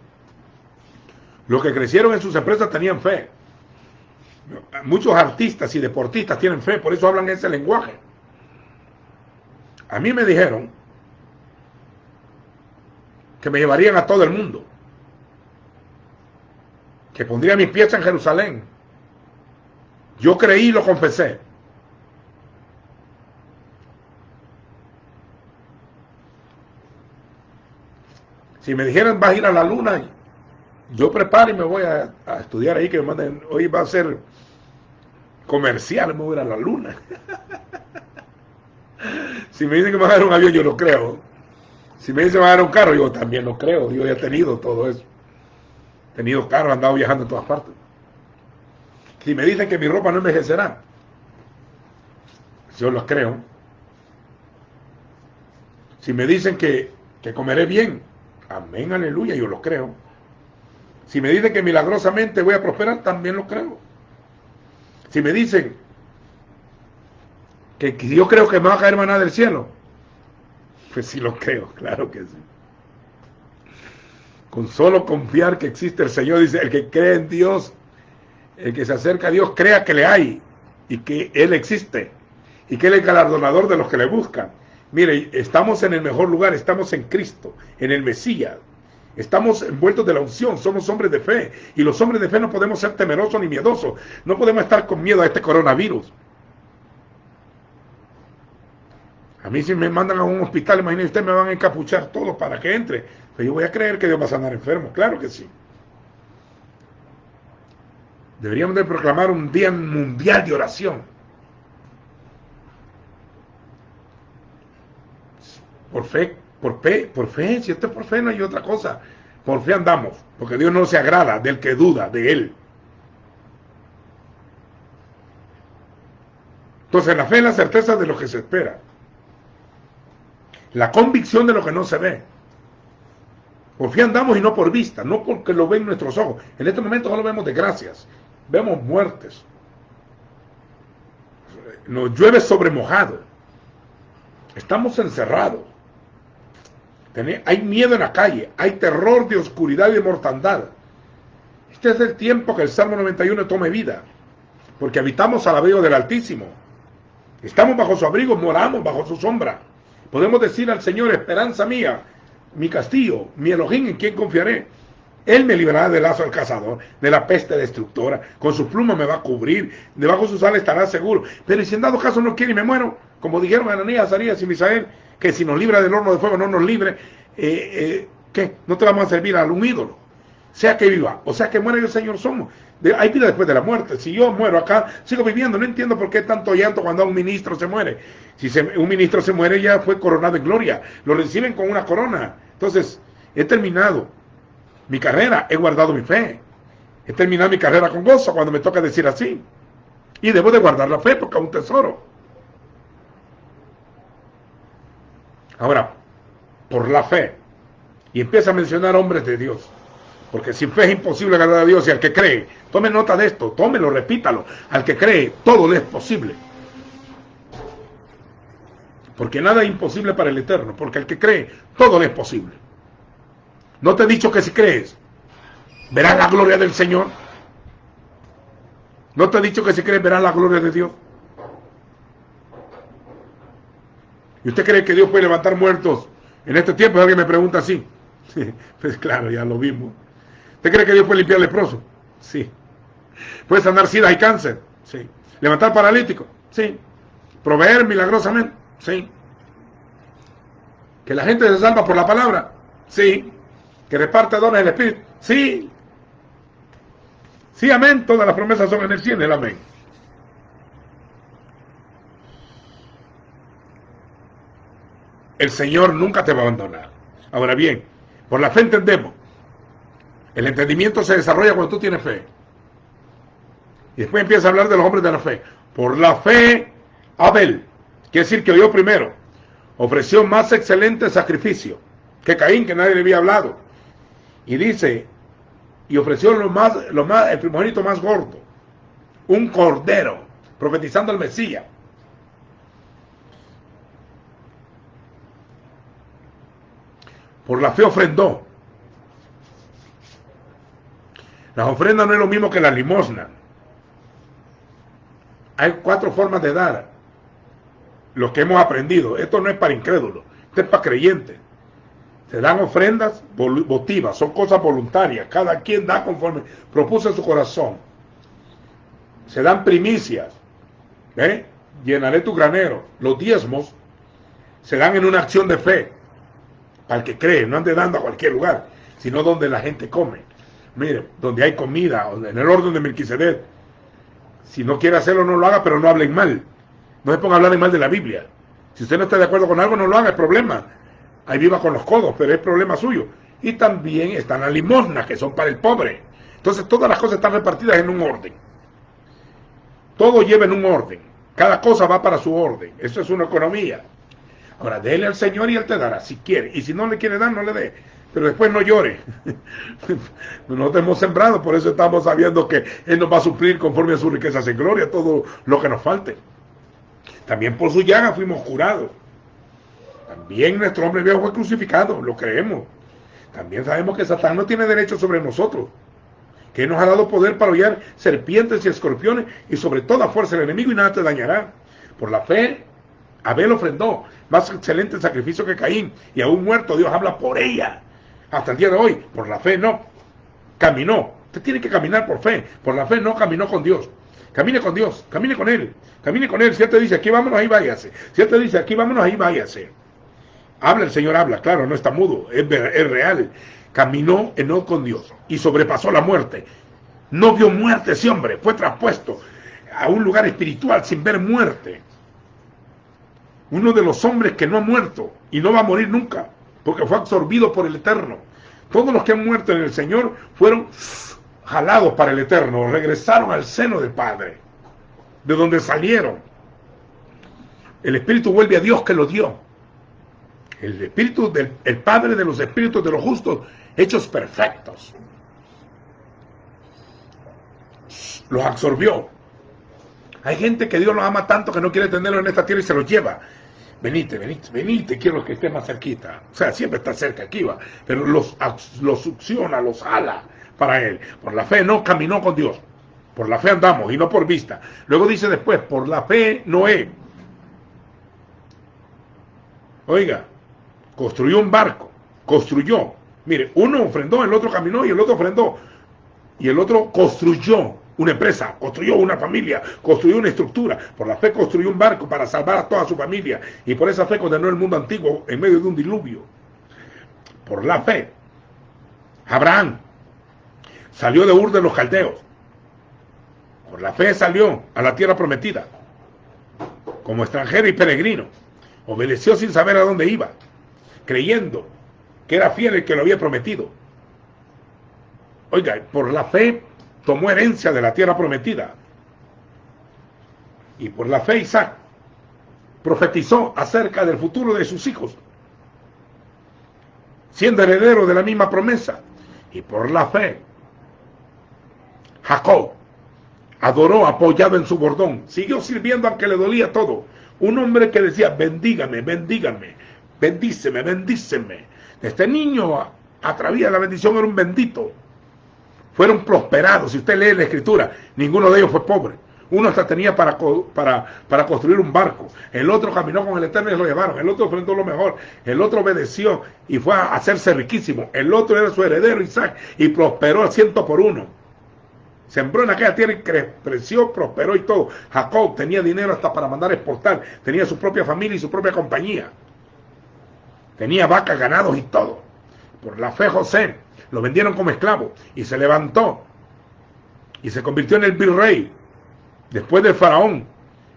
Los que crecieron en sus empresas tenían fe. Muchos artistas y deportistas tienen fe, por eso hablan ese lenguaje. A mí me dijeron que me llevarían a todo el mundo, que pondría mis pies en Jerusalén. Yo creí y lo confesé. Si me dijeran vas a ir a la luna, yo preparo y me voy a estudiar ahí, que me manden, hoy va a ser comercial, me voy a ir a la luna. Si me dicen que me van a dar un avión, yo lo creo. Si me dicen que me van a dar un carro, yo también lo creo. Yo ya he tenido todo eso. He tenido carro, he andado viajando en todas partes. Si me dicen que mi ropa no envejecerá, yo lo creo. Si me dicen que comeré bien, amén, aleluya, yo lo creo. Si me dicen que milagrosamente voy a prosperar, también lo creo. Si me dicen que yo creo que me va a caer maná del cielo, pues sí lo creo, claro que sí. Con solo confiar que existe el Señor, dice, el que cree en Dios, el que se acerca a Dios, crea que le hay y que Él existe y que Él es galardonador de los que le buscan. Mire, estamos en el mejor lugar, estamos en Cristo, en el Mesías. Estamos envueltos de la unción, somos hombres de fe. Y los hombres de fe no podemos ser temerosos ni miedosos. No podemos estar con miedo a este coronavirus. A mí si me mandan a un hospital, imagínense ustedes, me van a encapuchar todos para que entre. Pero yo voy a creer que Dios va a sanar enfermos, claro que sí. Deberíamos de proclamar un día mundial de oración. Por fe, si esto es por fe no hay otra cosa. Por fe andamos, porque Dios no se agrada del que duda de Él. Entonces la fe es la certeza de lo que se espera. La convicción de lo que no se ve. Por fe andamos y no por vista, no porque lo ven nuestros ojos. En este momento no lo vemos desgracias, vemos muertes. nos llueve sobre mojado. Estamos encerrados. Hay miedo en la calle, hay terror de oscuridad y de mortandad. Este es el tiempo que el Salmo 91 tome vida, porque habitamos al abrigo del Altísimo. Estamos bajo su abrigo, moramos bajo su sombra. Podemos decir al Señor: esperanza mía, mi castillo, mi Elohim, en quien confiaré. Él me librará del lazo del cazador, de la peste destructora. Con su pluma me va a cubrir, debajo de sus alas estará seguro. Pero si en dado caso no quiere y me muero, como dijeron Ananías, Azarías y Misael, que si nos libra del horno de fuego no nos libre, ¿qué? No te vamos a servir a un ídolo. Sea que viva, o sea que muera, el Señor somos. Hay vida después de la muerte. Si yo muero acá, sigo viviendo. No entiendo por qué tanto llanto cuando un ministro se muere. Si un ministro se muere, ya fue coronado en gloria. Lo reciben con una corona. Entonces, he terminado mi carrera, he guardado mi fe. He terminado mi carrera con gozo, cuando me toca decir así. Y debo de guardar la fe porque es un tesoro. Ahora, por la fe. Y empieza a mencionar hombres de Dios. Porque sin fe es imposible agradar a Dios, y al que cree, tome nota de esto, tómelo, repítalo, al que cree, todo le es posible. Porque nada es imposible para el Eterno, porque al que cree, todo le es posible. ¿No te he dicho que si crees, verás la gloria del Señor? ¿No te he dicho que si crees, verás la gloria de Dios? ¿Y usted cree que Dios puede levantar muertos en este tiempo? Alguien me pregunta así. Pues claro, ya lo vimos. ¿Usted cree que Dios puede limpiar leproso? Sí. ¿Puede sanar sida y cáncer? Sí. ¿Levantar paralítico? Sí. ¿Proveer milagrosamente? Sí. ¿Que la gente se salva por la palabra? Sí. ¿Que reparte dones del Espíritu? Sí. Sí, amén. Todas las promesas son en el cielo, el amén. El Señor nunca te va a abandonar. Ahora bien, por la fe entendemos. El entendimiento se desarrolla cuando tú tienes fe. Y después empieza a hablar de los hombres de la fe. Por la fe, Abel, quiere decir que oyó primero, ofreció más excelente sacrificio que Caín, que nadie le había hablado. Y dice, y ofreció el primogénito más gordo, un cordero, profetizando al Mesías. Por la fe ofrendó. Las ofrendas no es lo mismo que la limosna. Hay 4 formas de dar. Lo que hemos aprendido. Esto no es para incrédulos. Esto es para creyentes. Se dan ofrendas votivas. Son cosas voluntarias. Cada quien da conforme propuso en su corazón. Se dan primicias. Llenaré tu granero. Los diezmos se dan en una acción de fe. Para el que cree. No ande dando a cualquier lugar. Sino donde la gente come. Mire, donde hay comida, en el orden de Melquisedec. Si no quiere hacerlo, no lo haga, pero no hablen mal. No se ponga a hablar mal de la Biblia. Si usted no está de acuerdo con algo, no lo haga, es problema. Ahí viva con los codos, pero es problema suyo. Y también están las limosnas, que son para el pobre. Entonces, todas las cosas están repartidas en un orden. Todo lleva en un orden. Cada cosa va para su orden. Eso es una economía. Ahora, déle al Señor y Él te dará, si quiere. Y si no le quiere dar, no le dé. Pero después no llore. No te hemos sembrado, por eso estamos sabiendo que Él nos va a suplir conforme a sus riquezas en gloria todo lo que nos falte. También por su llaga fuimos curados. También nuestro hombre viejo fue crucificado, lo creemos. También sabemos que Satán no tiene derecho sobre nosotros, que Él nos ha dado poder para hollar serpientes y escorpiones y sobre toda fuerza del enemigo, y nada te dañará. Por la fe, Abel ofrendó más excelente sacrificio que Caín, y aún muerto Dios habla por ella. Hasta el día de hoy, por la fe no. Caminó. Usted tiene que caminar por fe. Por la fe no caminó con Dios. Camine con Dios, camine con Él. Camine con Él. Si Él te dice aquí vámonos, ahí váyase. Si Él te dice aquí vámonos, ahí váyase. Habla, el Señor habla, claro, no está mudo, es real. Caminó Enoc con Dios y sobrepasó la muerte. No vio muerte ese hombre, fue traspuesto a un lugar espiritual sin ver muerte. Uno de los hombres que no ha muerto y no va a morir nunca, porque fue absorbido por el Eterno. Todos los que han muerto en el Señor fueron jalados para el Eterno, regresaron al seno del Padre, de donde salieron. El Espíritu vuelve a Dios que lo dio. El Espíritu del Padre de los espíritus de los justos, hechos perfectos. Los absorbió. Hay gente que Dios los ama tanto que no quiere tenerlos en esta tierra y se los lleva. Venite, quiero que esté más cerquita. O sea, siempre está cerca aquí, va. Pero los succiona, los jala para Él. Por la fe no caminó con Dios. Por la fe andamos y no por vista. Luego dice después, por la fe Noé. Oiga, construyó un barco. Construyó. Mire, uno ofrendó, el otro caminó y el otro ofrendó. Y el otro construyó una empresa, construyó una familia, construyó una estructura. Por la fe construyó un barco para salvar a toda su familia. Y por esa fe condenó el mundo antiguo en medio de un diluvio. Por la fe, Abraham salió de Ur de los Caldeos. Por la fe salió a la tierra prometida. Como extranjero y peregrino. Obedeció sin saber a dónde iba. Creyendo que era fiel el que lo había prometido. Oiga, por la fe tomó herencia de la tierra prometida. Y por la fe Isaac profetizó acerca del futuro de sus hijos, siendo heredero de la misma promesa. Y por la fe Jacob adoró apoyado en su bordón, siguió sirviendo aunque le dolía todo. Un hombre que decía, bendígame, bendígame, bendíceme, bendíceme. Este niño a través de la bendición era un bendito. Fueron prosperados. Si usted lee la escritura, ninguno de ellos fue pobre. Uno hasta tenía para construir un barco. El otro caminó con el Eterno y lo llevaron. El otro enfrentó lo mejor. El otro obedeció y fue a hacerse riquísimo. El otro era su heredero Isaac y prosperó al 100 por 1. Sembró en aquella tierra y creció, prosperó y todo. Jacob tenía dinero hasta para mandar a exportar. Tenía su propia familia y su propia compañía. Tenía vacas, ganados y todo. Por la fe José lo vendieron como esclavo y se levantó y se convirtió en el virrey después del faraón,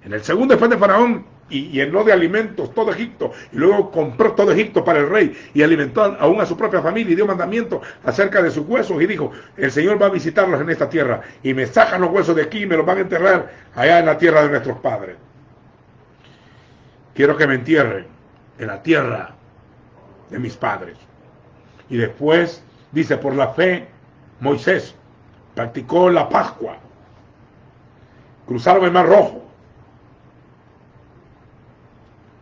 en el segundo después de faraón, y llenó de alimentos todo Egipto, y luego compró todo Egipto para el rey y alimentó aún a su propia familia y dio mandamiento acerca de sus huesos y dijo, el Señor va a visitarlos en esta tierra y me sacan los huesos de aquí y me los van a enterrar allá en la tierra de nuestros padres. Quiero que me entierren en la tierra de mis padres. Y después dice, por la fe Moisés practicó la Pascua, cruzaron el Mar Rojo.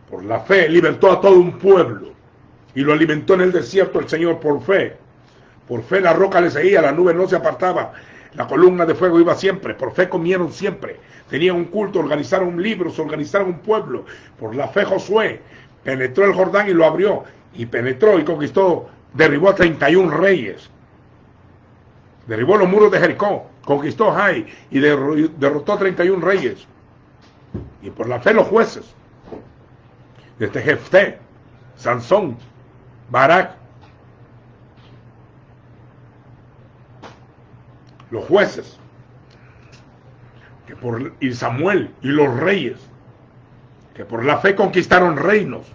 Por la fe libertó a todo un pueblo y lo alimentó en el desierto el Señor por fe. Por fe la roca le seguía, la nube no se apartaba, la columna de fuego iba siempre. Por fe comieron siempre, tenían un culto, organizaron un libro, se organizaron un pueblo. Por la fe Josué penetró el Jordán y lo abrió, y penetró y conquistó, derribó a 31 reyes. Derribó los muros de Jericó, conquistó Jai y derrotó a 31 reyes. Y por la fe los jueces, desde Jefté, Sansón, Barak, los jueces, y Samuel y los reyes, que por la fe conquistaron reinos.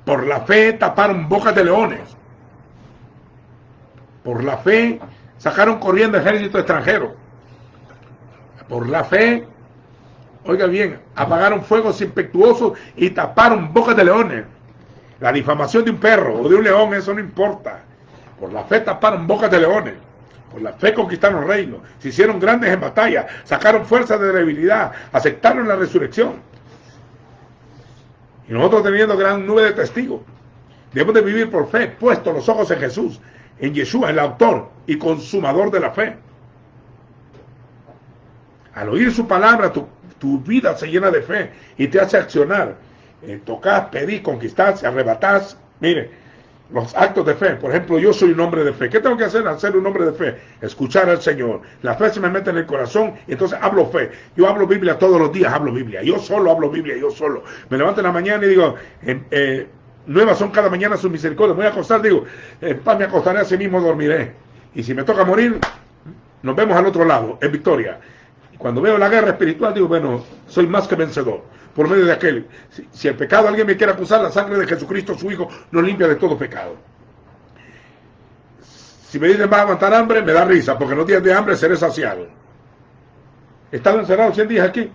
Por la fe taparon bocas de leones. Por la fe sacaron corriendo ejército extranjero. Por la fe, oiga bien, apagaron fuegos impetuosos y taparon bocas de leones. La difamación de un perro o de un león, eso no importa. Por la fe taparon bocas de leones. Por la fe conquistaron reinos. Se hicieron grandes en batalla. Sacaron fuerzas de debilidad. Aceptaron la resurrección. Y nosotros teniendo gran nube de testigos, debemos de vivir por fe, puestos los ojos en Jesús, en Yeshua, el autor y consumador de la fe. Al oír su palabra, tu vida se llena de fe y te hace accionar. Tocas, pedís, conquistás, arrebatás. Mire, los actos de fe. Por ejemplo, yo soy un hombre de fe. ¿Qué tengo que hacer al ser un hombre de fe? Escuchar al Señor. La fe se me mete en el corazón y entonces hablo fe. Yo hablo Biblia todos los días, hablo Biblia. Yo solo hablo Biblia, yo solo. Me levanto en la mañana y digo, nuevas son cada mañana sus misericordias. Me voy a acostar, digo, en paz me acostaré, así mismo dormiré. Y si me toca morir, nos vemos al otro lado, en victoria. Y cuando veo la guerra espiritual, digo, bueno, soy más que vencedor. Por medio de aquel, si el pecado alguien me quiere acusar, la sangre de Jesucristo, su Hijo, nos limpia de todo pecado. Si me dicen va a aguantar hambre, me da risa, porque en los días de hambre seré saciado. He estado encerrado 100 días aquí.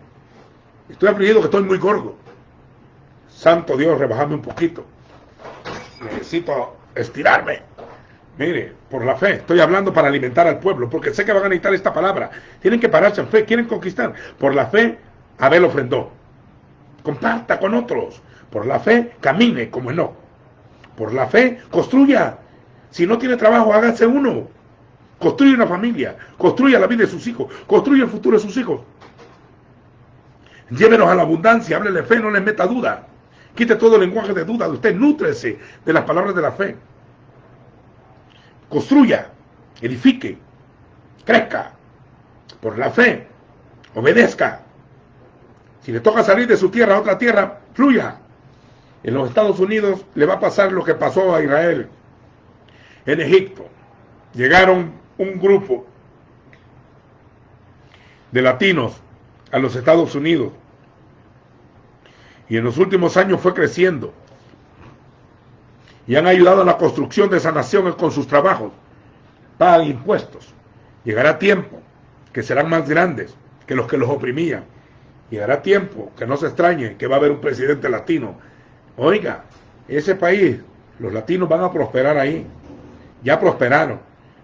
Estoy afligido que estoy muy gordo. Santo Dios, rebajame un poquito. Necesito estirarme. Mire, por la fe, estoy hablando para alimentar al pueblo, porque sé que van a necesitar esta palabra. Tienen que pararse en fe, quieren conquistar. Por la fe, Abel ofrendó. Comparta con otros. Por la fe, camine como Enoc. Por la fe, construya. Si no tiene trabajo, hágase uno. Construye una familia, construya la vida de sus hijos, construye el futuro de sus hijos. Llévenos a la abundancia, háblele fe, no les meta duda. Quite todo el lenguaje de duda de usted, nútrese de las palabras de la fe. Construya, edifique, crezca. Por la fe, obedezca. Si le toca salir de su tierra a otra tierra, fluya. En los Estados Unidos le va a pasar lo que pasó a Israel en Egipto. Llegaron un grupo de latinos a los Estados Unidos y en los últimos años fue creciendo y han ayudado a la construcción de esa nación con sus trabajos. Pagan impuestos. Llegará tiempo que serán más grandes que los oprimían. Llegará tiempo que no se extrañe que va a haber un presidente latino. Oiga, ese país, los latinos van a prosperar ahí. Ya prosperaron,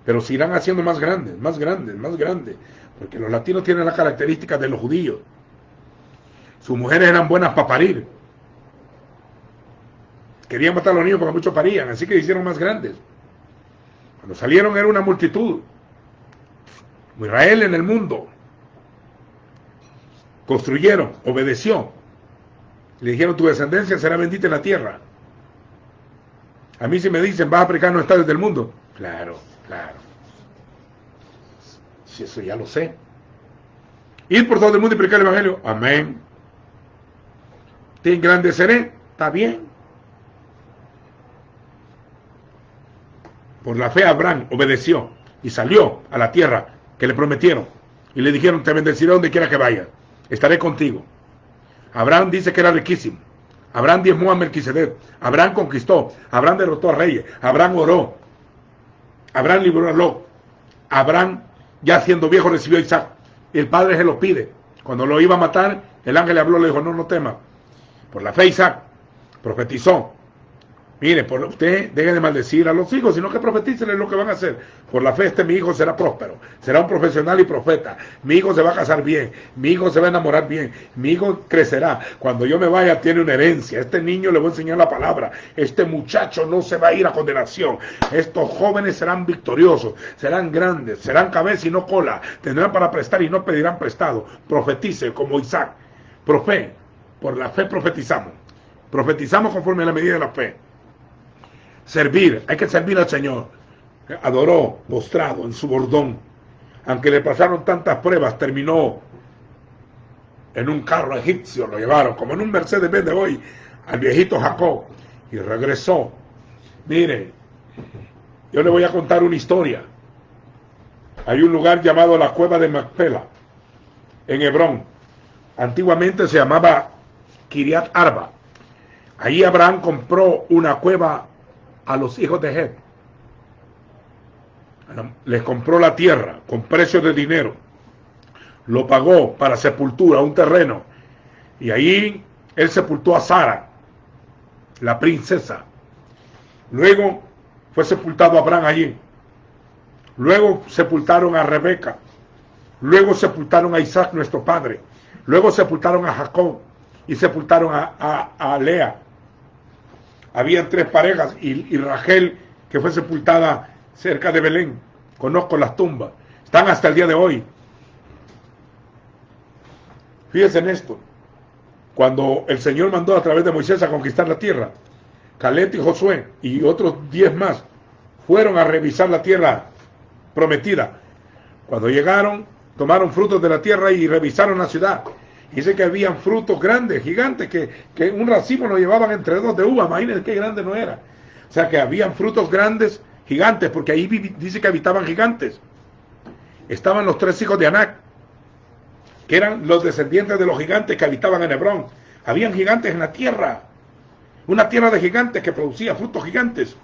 pero se irán haciendo más grandes, más grandes, más grandes, porque los latinos tienen las características de los judíos. Sus mujeres eran buenas para parir. Querían matar a los niños porque muchos parían, así que se hicieron más grandes. Cuando salieron era una multitud. Israel en el mundo. Construyeron, obedeció. Le dijeron, tu descendencia será bendita en la tierra. A mí si me dicen, vas a predicar en los estados del mundo. Claro, claro. Si eso ya lo sé. Ir por todo el mundo y predicar el evangelio. Amén. ¿Te engrandeceré? Está bien. Por la fe Abraham obedeció y salió a la tierra que le prometieron. Y le dijeron, te bendeciré donde quiera que vayas. Estaré contigo. Abraham dice que era riquísimo. Abraham diezmó a Melquisedec. Abraham conquistó. Abraham derrotó a reyes. Abraham oró. Abraham libró a Lot. Abraham, ya siendo viejo, recibió a Isaac. El padre se lo pide. Cuando lo iba a matar, el ángel le habló, le dijo, no temas. Por la fe Isaac profetizó. Mire, por usted deje de maldecir a los hijos, sino que profetícenle lo que van a hacer. Por la fe mi hijo será próspero, será un profesional y profeta. Mi hijo se va a casar bien, mi hijo se va a enamorar bien, mi hijo crecerá. Cuando yo me vaya tiene una herencia. Este niño le voy a enseñar la palabra. Este muchacho no se va a ir a condenación. Estos jóvenes serán victoriosos, serán grandes, serán cabeza y no cola. Tendrán para prestar y no pedirán prestado. Profetice como Isaac. Por la fe profetizamos. Profetizamos conforme a la medida de la fe. Servir, hay que servir al Señor. Adoró, postrado en su bordón. Aunque le pasaron tantas pruebas, terminó en un carro egipcio, lo llevaron, como en un Mercedes-Benz de hoy, al viejito Jacob, y regresó. Mire, yo le voy a contar una historia. Hay un lugar llamado la Cueva de Macpela, en Hebrón. Antiguamente se llamaba Kiriat Arba. Ahí Abraham compró una cueva a los hijos de Het. Les compró la tierra con precio de dinero. Lo pagó para sepultura, un terreno. Y ahí él sepultó a Sara, la princesa. Luego fue sepultado Abraham allí. Luego sepultaron a Rebeca. Luego sepultaron a Isaac, nuestro padre. Luego sepultaron a Jacob. Y sepultaron a Lea. Habían 3 parejas y Rachel, que fue sepultada cerca de Belén. Conozco las tumbas. Están hasta el día de hoy. Fíjense en esto. Cuando el Señor mandó a través de Moisés a conquistar la tierra, Caleb y Josué y otros 10 más fueron a revisar la tierra prometida. Cuando llegaron, tomaron frutos de la tierra y revisaron la ciudad. Dice que habían frutos grandes, gigantes, que un racimo lo llevaban entre 2 de uva. Imagínense qué grande no era. O sea que habían frutos grandes, gigantes, porque ahí dice que habitaban gigantes. Estaban los 3 hijos de Anac, que eran los descendientes de los gigantes que habitaban en Hebrón. Habían gigantes en la tierra. Una tierra de gigantes que producía frutos gigantes.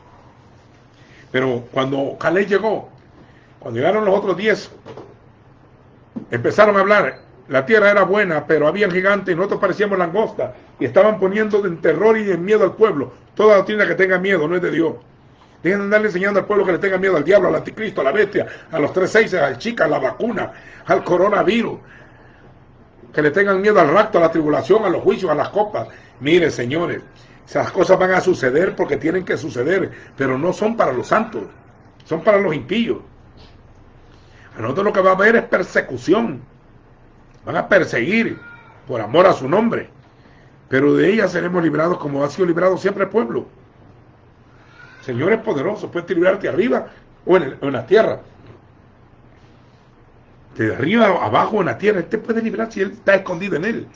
Pero cuando Caleb llegó, cuando llegaron los otros 10, empezaron a hablar. La tierra era buena, pero habían gigantes y nosotros parecíamos langostas y estaban poniendo en terror y en miedo al pueblo. Toda doctrina que tenga miedo no es de Dios. Dejen de andarle enseñando al pueblo que le tenga miedo al diablo, al anticristo, a la bestia, a los 3/6, al chica, a la vacuna, al coronavirus. Que le tengan miedo al rapto, a la tribulación, a los juicios, a las copas. Miren, señores, esas cosas van a suceder porque tienen que suceder, pero no son para los santos, son para los impíos. A nosotros lo que va a haber es persecución. Van a perseguir por amor a su nombre, pero de ella seremos librados como ha sido librado siempre el pueblo. Señor es poderoso, puede librarte arriba o en la tierra. De arriba, abajo, en la tierra, Él te puede librar si Él está escondido en Él.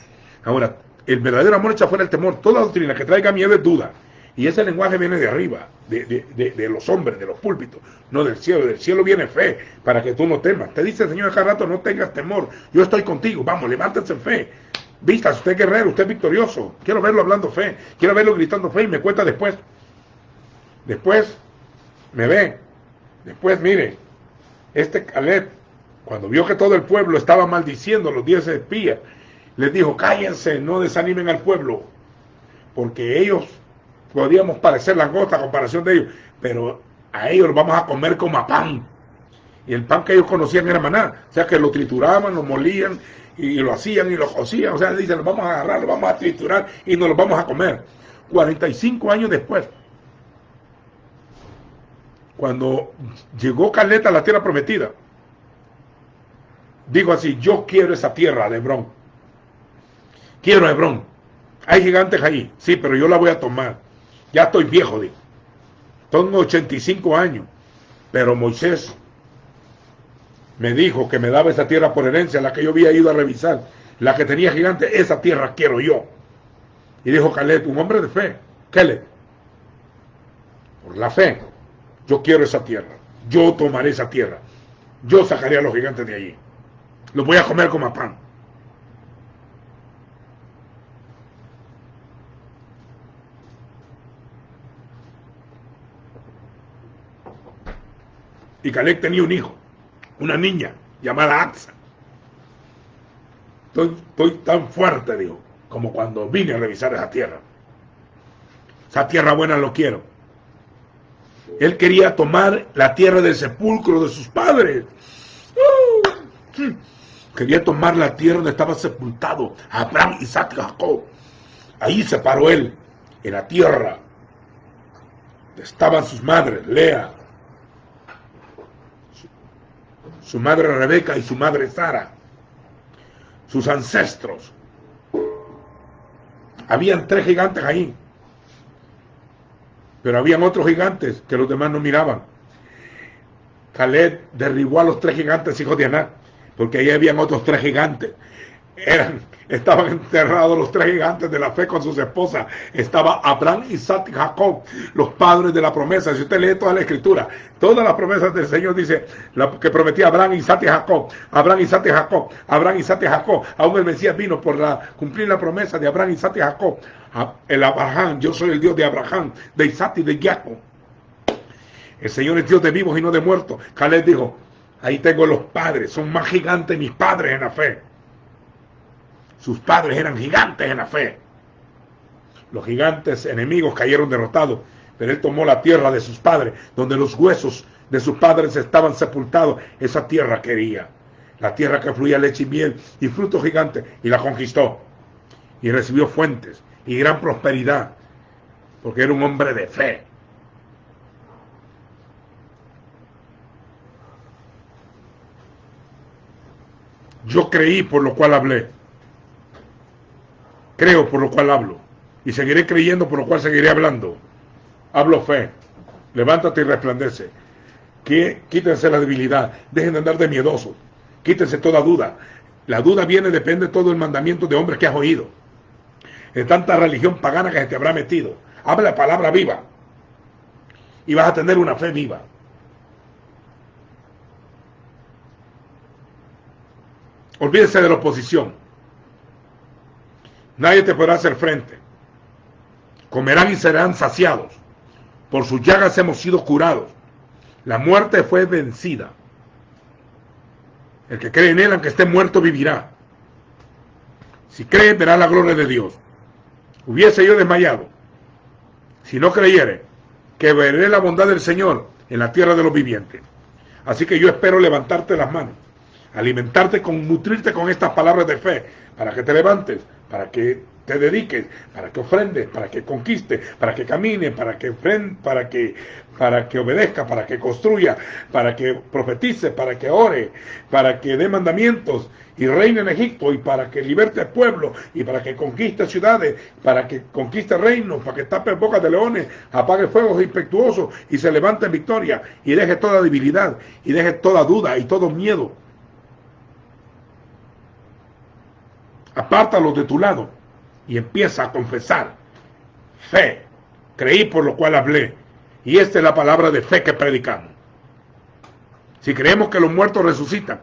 Ahora, el verdadero amor echa fuera el temor. Toda doctrina que traiga miedo es duda. Y ese lenguaje viene de arriba, de los hombres, de los púlpitos, no del cielo. Del cielo viene fe, para que tú no temas. Te dice el Señor cada rato, no tengas temor, yo estoy contigo, vamos, levántense en fe. Vistas, usted es guerrero, usted es victorioso. Quiero verlo hablando fe, quiero verlo gritando fe y me cuenta después. Después, me ve. Después, mire, Caleb, cuando vio que todo el pueblo estaba maldiciendo a los 10 espías, les dijo, cállense, no desanimen al pueblo, porque ellos podíamos parecer langosta a comparación de ellos, pero a ellos los vamos a comer como a pan. Y el pan que ellos conocían era maná, o sea que lo trituraban, lo molían, y lo hacían y lo cocían, o sea, dicen, lo vamos a agarrar, lo vamos a triturar y nos lo vamos a comer. 45 años después, cuando llegó Caleb a la tierra prometida, digo así, yo quiero esa tierra de Hebrón. Quiero Hebrón. Hay gigantes ahí, sí, pero yo la voy a tomar. Ya estoy viejo, digo. Tengo 85 años. Pero Moisés me dijo que me daba esa tierra por herencia, la que yo había ido a revisar. La que tenía gigantes, esa tierra quiero yo. Y dijo Caleb, un hombre de fe, Caleb, por la fe, yo quiero esa tierra. Yo tomaré esa tierra. Yo sacaré a los gigantes de allí. Los voy a comer como a pan. Y Caleb tenía un hijo, una niña llamada Axa. Estoy tan fuerte, digo, como cuando vine a revisar esa tierra. Esa tierra buena lo quiero. Él quería tomar la tierra del sepulcro de sus padres. Quería tomar la tierra donde estaba sepultado Abraham, Isaac y Jacob. Ahí se paró él, en la tierra donde estaban sus madres, Lea, su madre Rebeca y su madre Sara, sus ancestros. Habían 3 gigantes ahí, pero habían otros gigantes que los demás no miraban. Caleb derribó a los 3 gigantes hijos de Aná, porque ahí habían otros 3 gigantes. Estaban enterrados los 3 gigantes de la fe con sus esposas. Estaba Abraham, Isaac y Jacob, los padres de la promesa. Si usted lee toda la escritura, todas las promesas del Señor dice que prometía Abraham, Isaac y Jacob, Abraham, Isaac y Jacob, Abraham, Isaac y Jacob. Aún el Mesías vino por cumplir la promesa de Abraham, Isaac y Jacob. El Abraham, yo soy el Dios de Abraham, de Isaac y de Jacob. El Señor es Dios de vivos y no de muertos. Caleb dijo, ahí tengo los padres, son más gigantes mis padres en la fe. Sus padres eran gigantes en la fe. Los gigantes enemigos cayeron derrotados, pero él tomó la tierra de sus padres, donde los huesos de sus padres estaban sepultados. Esa tierra quería, la tierra que fluía leche y miel y frutos gigantes, y la conquistó. Y recibió fuentes y gran prosperidad, porque era un hombre de fe. Yo creí, por lo cual hablé. Creo, por lo cual hablo. Y seguiré creyendo, por lo cual seguiré hablando. Hablo fe. Levántate y resplandece. Quítense la debilidad. Dejen de andar de miedosos. Quítense toda duda. La duda depende de todo el mandamiento de hombres que has oído. De tanta religión pagana que se te habrá metido. Habla la palabra viva. Y vas a tener una fe viva. Olvídese de la oposición. Nadie te podrá hacer frente. Comerán y serán saciados. Por sus llagas hemos sido curados. La muerte fue vencida. El que cree en él, aunque esté muerto, vivirá. Si cree, verá la gloria de Dios. Hubiese yo desmayado, si no creyere, que veré la bondad del Señor en la tierra de los vivientes. Así que yo espero levantarte las manos, alimentarte, nutrirte con estas palabras de fe, para que te levantes, para que te dediques, para que ofrendes, para que conquistes, para que camines, para que obedezca, para que construya, para que profetice, para que ore, para que dé mandamientos y reine en Egipto, y para que liberte al pueblo, y para que conquiste ciudades, para que conquiste reinos, para que tape bocas de leones, apague fuegos impetuosos y se levante en victoria, y deje toda debilidad, y deje toda duda y todo miedo. Apártalos de tu lado y empieza a confesar: fe, creí por lo cual hablé. Y esta es la palabra de fe que predicamos. Si creemos que los muertos resucitan,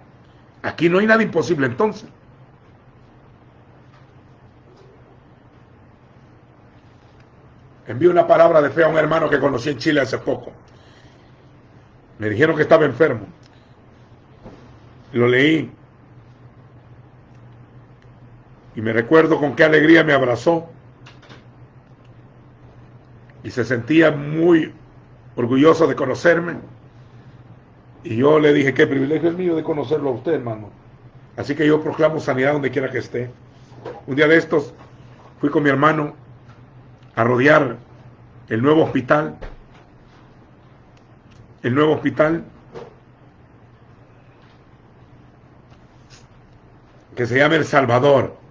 aquí no hay nada imposible entonces. Envío una palabra de fe a un hermano que conocí en Chile hace poco. Me dijeron que estaba enfermo. Lo leí. Y me recuerdo con qué alegría me abrazó. Y se sentía muy orgulloso de conocerme. Y yo le dije: qué privilegio es mío de conocerlo a usted, hermano. Así que yo proclamo sanidad donde quiera que esté. Un día de estos fui con mi hermano a rodear el nuevo hospital. El nuevo hospital que se llama El Salvador.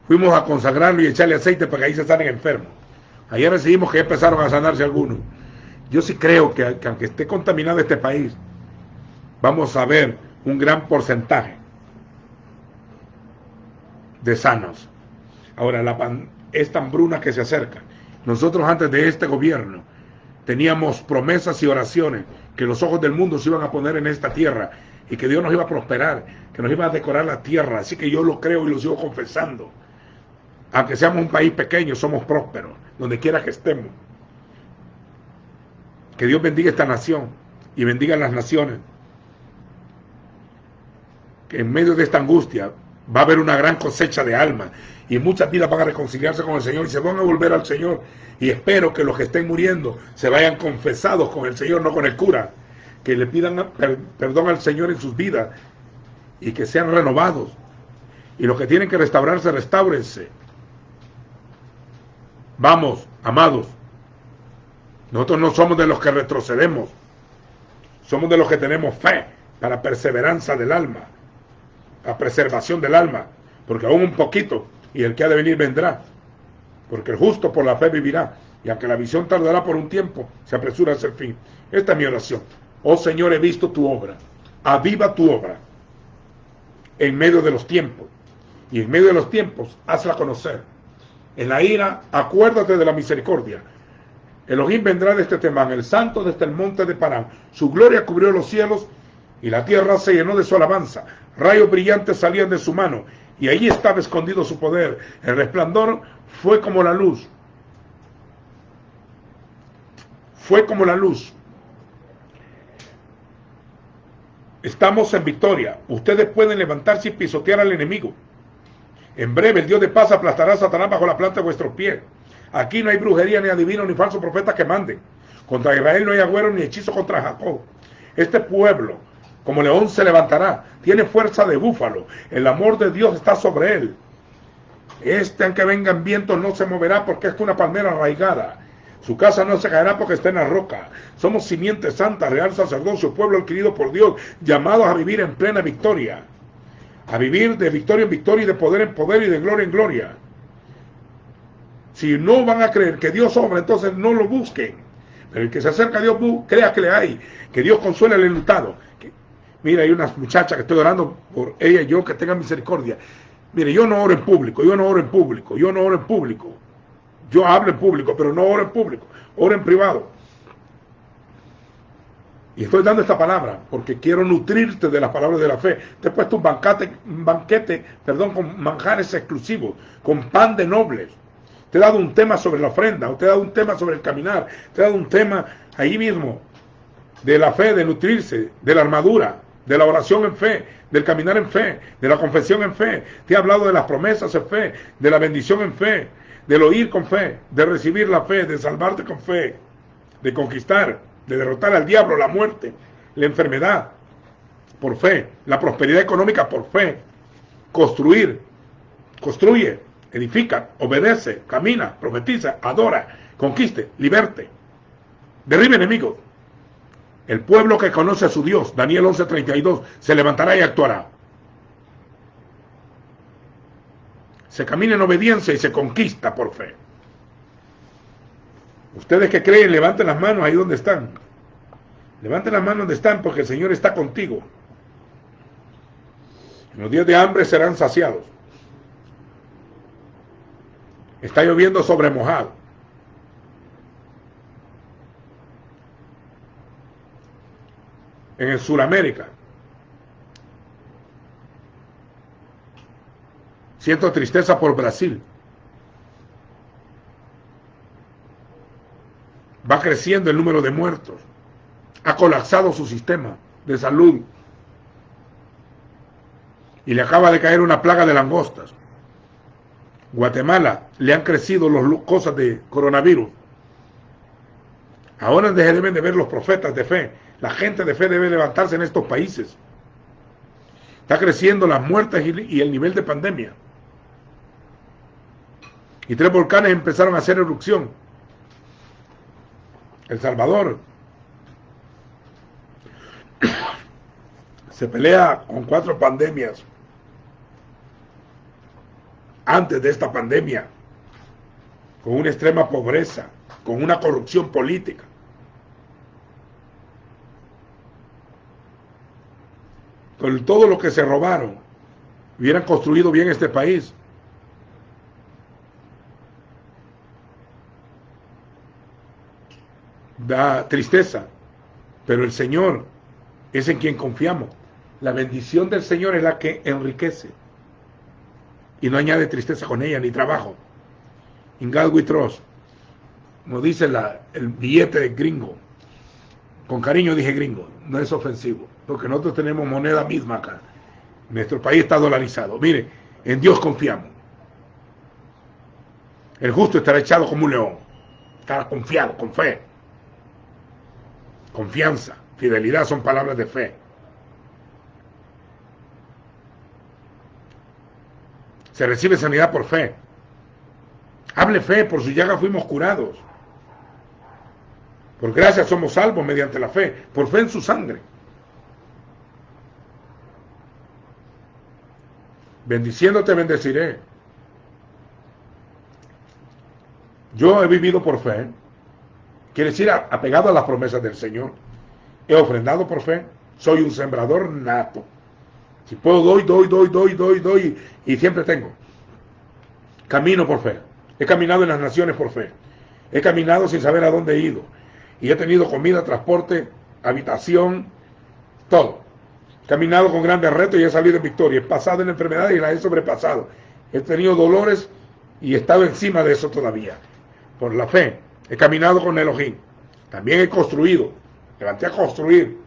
Fuimos a consagrarlo y echarle aceite para que ahí se sanen enfermos. Ayer recibimos que ya empezaron a sanarse algunos. Yo sí creo que aunque esté contaminado este país, vamos a ver un gran porcentaje de sanos. Ahora, esta hambruna que se acerca. Nosotros antes de este gobierno teníamos promesas y oraciones que los ojos del mundo se iban a poner en esta tierra y que Dios nos iba a prosperar, que nos iba a decorar la tierra. Así que yo lo creo y lo sigo confesando. Aunque seamos un país pequeño, somos prósperos, donde quiera que estemos. Que Dios bendiga esta nación y bendiga las naciones. Que en medio de esta angustia va a haber una gran cosecha de almas y muchas vidas van a reconciliarse con el Señor y se van a volver al Señor. Y espero que los que estén muriendo se vayan confesados con el Señor, no con el cura. Que le pidan perdón al Señor en sus vidas y que sean renovados. Y los que tienen que restaurarse, restáurense. Vamos, amados. Nosotros no somos de los que retrocedemos. Somos de los que tenemos fe para perseverancia del alma, para preservación del alma. Porque aún un poquito, y el que ha de venir vendrá. Porque el justo por la fe vivirá. Y aunque la visión tardará por un tiempo, se apresura hacia el fin. Esta es mi oración. Oh Señor, he visto tu obra. Aviva tu obra en medio de los tiempos. Y en medio de los tiempos, hazla conocer. En la ira, acuérdate de la misericordia. Elohim vendrá desde Temán, el santo desde el monte de Parán. Su gloria cubrió los cielos y la tierra se llenó de su alabanza. Rayos brillantes salían de su mano y allí estaba escondido su poder. El resplandor fue como la luz. Fue como la luz. Estamos en victoria. Ustedes pueden levantarse y pisotear al enemigo. En breve el Dios de paz aplastará a Satanás bajo la planta de vuestros pies. Aquí no hay brujería, ni adivino, ni falso profeta que manden. Contra Israel no hay agüero, ni hechizo contra Jacob. Este pueblo, como león, se levantará. Tiene fuerza de búfalo. El amor de Dios está sobre él. Aunque vengan vientos, no se moverá porque es una palmera arraigada. Su casa no se caerá porque está en la roca. Somos simiente santa, real sacerdocio, pueblo adquirido por Dios, llamados a vivir en plena victoria. A vivir de victoria en victoria y de poder en poder y de gloria en gloria. Si no van a creer que Dios obra, entonces no lo busquen. Pero el que se acerca a Dios, crea que le hay. Que Dios consuela al enlutado. Mira, hay unas muchachas que estoy orando por ella y yo, que tengan misericordia. Mire, yo no oro en público, yo no oro en público, yo no oro en público. Yo hablo en público, pero no oro en público. Oro en privado. Y estoy dando esta palabra porque quiero nutrirte de las palabras de la fe. Te he puesto un banquete, con manjares exclusivos, con pan de nobles. Te he dado un tema sobre la ofrenda, te he dado un tema sobre el caminar, te he dado un tema ahí mismo de la fe, de nutrirse, de la armadura, de la oración en fe, del caminar en fe, de la confesión en fe. Te he hablado de las promesas en fe, de la bendición en fe, del oír con fe, de recibir la fe, de salvarte con fe, de conquistar, de derrotar al diablo, la muerte, la enfermedad, por fe, la prosperidad económica por fe, construir, construye, edifica, obedece, camina, profetiza, adora, conquiste, liberte, derribe enemigos. El pueblo que conoce a su Dios, Daniel 11:32, se levantará y actuará. Se camina en obediencia y se conquista por fe. Ustedes que creen, levanten las manos ahí donde están. Levanten las manos donde están, porque el Señor está contigo. En los días de hambre serán saciados. Está lloviendo sobre mojado. En el Suramérica. Siento tristeza por Brasil. Va creciendo el número de muertos. Ha colapsado su sistema de salud. Y le acaba de caer una plaga de langostas. Guatemala, le han crecido las cosas de coronavirus. Ahora deben de ver los profetas de fe. La gente de fe debe levantarse en estos países. Está creciendo las muertes y el nivel de pandemia. Y 3 volcanes empezaron a hacer erupción. El Salvador se pelea con 4 pandemias. Antes de esta pandemia, con una extrema pobreza, con una corrupción política. Con todo lo que se robaron, hubieran construido bien este país. Da tristeza, pero el Señor es en quien confiamos. La bendición del Señor es la que enriquece y no añade tristeza con ella, ni trabajo. In God we trust, como dice el billete de gringo. Con cariño dije gringo, no es ofensivo, porque nosotros tenemos moneda misma acá. Nuestro país está dolarizado. Mire, en Dios confiamos. El justo estará echado como un león. Estará confiado, con fe. Confianza, fidelidad son palabras de fe. Se recibe sanidad por fe. Hable fe, por su llaga fuimos curados. Por gracia somos salvos mediante la fe, por fe en su sangre. Bendiciéndote bendeciré. Yo he vivido por fe. Quiere decir apegado a las promesas del Señor. He ofrendado por fe. Soy un sembrador nato. Si puedo doy y siempre tengo. Camino por fe. He caminado en las naciones por fe. He caminado sin saber a dónde he ido. Y he tenido comida, transporte, habitación, todo. He caminado con grandes retos y he salido en victoria. He pasado en enfermedades y las he sobrepasado. He tenido dolores y he estado encima de eso todavía. Por la fe. He caminado con Elohim. También he construido. Levanté a construir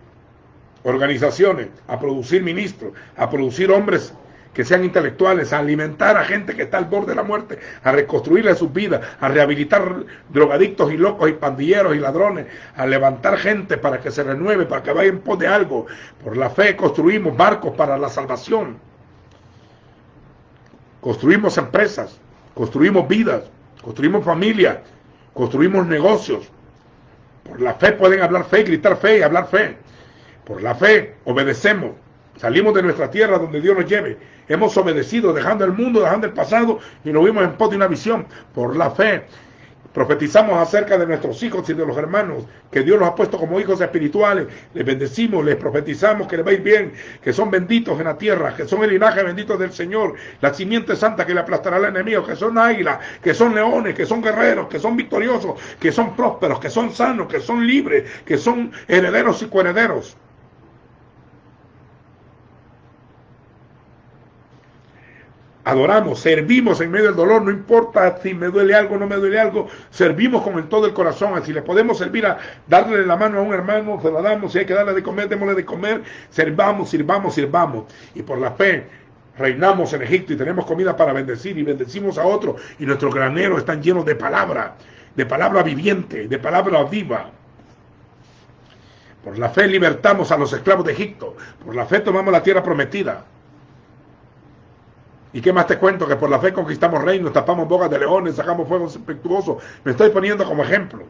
organizaciones, a producir ministros, a producir hombres que sean intelectuales, a alimentar a gente que está al borde de la muerte, a reconstruirle sus vidas, a rehabilitar drogadictos y locos y pandilleros y ladrones, a levantar gente para que se renueve, para que vaya en pos de algo. Por la fe construimos barcos para la salvación, construimos empresas, construimos vidas, construimos familias, construimos negocios. Por la fe pueden hablar fe, gritar fe y hablar fe. Por la fe obedecemos. Salimos de nuestra tierra donde Dios nos lleve. Hemos obedecido, dejando el mundo, dejando el pasado, y nos vimos en pos de una visión. Por la fe profetizamos acerca de nuestros hijos y de los hermanos que Dios los ha puesto como hijos espirituales. Les bendecimos, les profetizamos que les va a ir bien, que son benditos en la tierra, que son el linaje bendito del Señor, la simiente santa que le aplastará al enemigo, que son águilas, que son leones, que son guerreros, que son victoriosos, que son prósperos, que son sanos, que son libres, que son herederos y coherederos. Adoramos, servimos en medio del dolor, no importa si me duele algo o no me duele algo, servimos con todo el corazón. Si le podemos servir a darle la mano a un hermano, se la damos. Si hay que darle de comer, démosle de comer. Sirvamos. Y por la fe reinamos en Egipto y tenemos comida para bendecir y bendecimos a otros y nuestros graneros están llenos de palabra viviente, de palabra viva. Por la fe libertamos a los esclavos de Egipto, por la fe tomamos la tierra prometida. ¿Y qué más te cuento? Que por la fe conquistamos reinos, tapamos bocas de leones, sacamos fuegos impetuosos. Me estoy poniendo como ejemplo,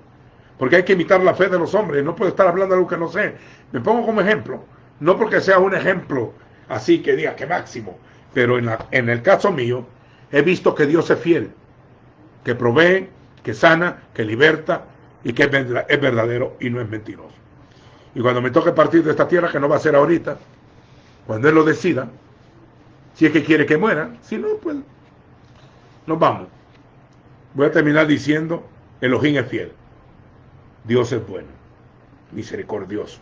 porque hay que imitar la fe de los hombres, no puedo estar hablando de algo que no sé. Me pongo como ejemplo, no porque sea un ejemplo así que diga que máximo, pero en el caso mío, he visto que Dios es fiel, que provee, que sana, que liberta y que es verdadero y no es mentiroso. Y cuando me toque partir de esta tierra, que no va a ser ahorita, cuando Él lo decida, si es que quiere que muera, si no, pues nos vamos. Voy a terminar diciendo, Elohim es fiel, Dios es bueno, misericordioso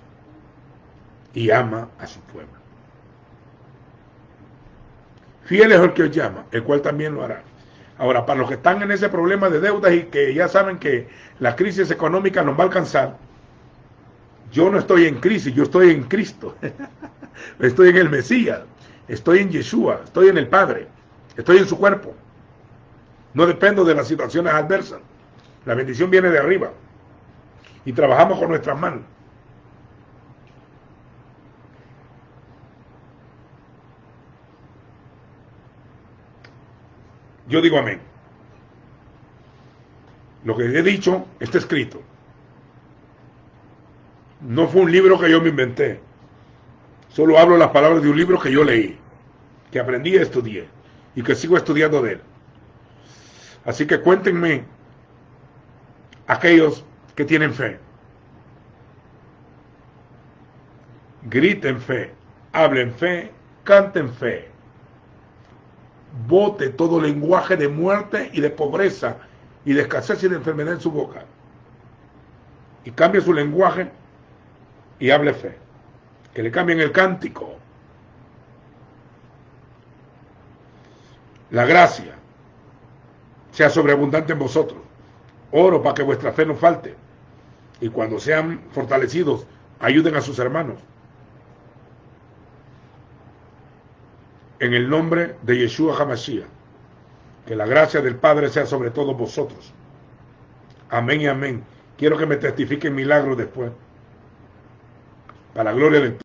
y ama a su pueblo. Fiel es el que os llama, el cual también lo hará. Ahora, para los que están en ese problema de deudas y que ya saben que la crisis económica nos va a alcanzar, yo no estoy en crisis, yo estoy en Cristo. Estoy en el Mesías, estoy en Yeshua, estoy en el Padre, estoy en su cuerpo. No dependo de las situaciones adversas. La bendición viene de arriba. Y trabajamos con nuestras manos. Yo digo amén. Lo que he dicho está escrito. No fue un libro que yo me inventé. Solo hablo las palabras de un libro que yo leí, que aprendí y estudié, y que sigo estudiando de él. Así que cuéntenme aquellos que tienen fe. Griten fe, hablen fe, canten fe. Bote todo lenguaje de muerte y de pobreza y de escasez y de enfermedad en su boca. Y cambie su lenguaje y hable fe. Que le cambien el cántico. La gracia sea sobreabundante en vosotros. Oro para que vuestra fe no falte. Y cuando sean fortalecidos, ayuden a sus hermanos. En el nombre de Yeshua HaMashiach, que la gracia del Padre sea sobre todos vosotros. Amén y amén. Quiero que me testifiquen milagros después. Para la gloria del Padre.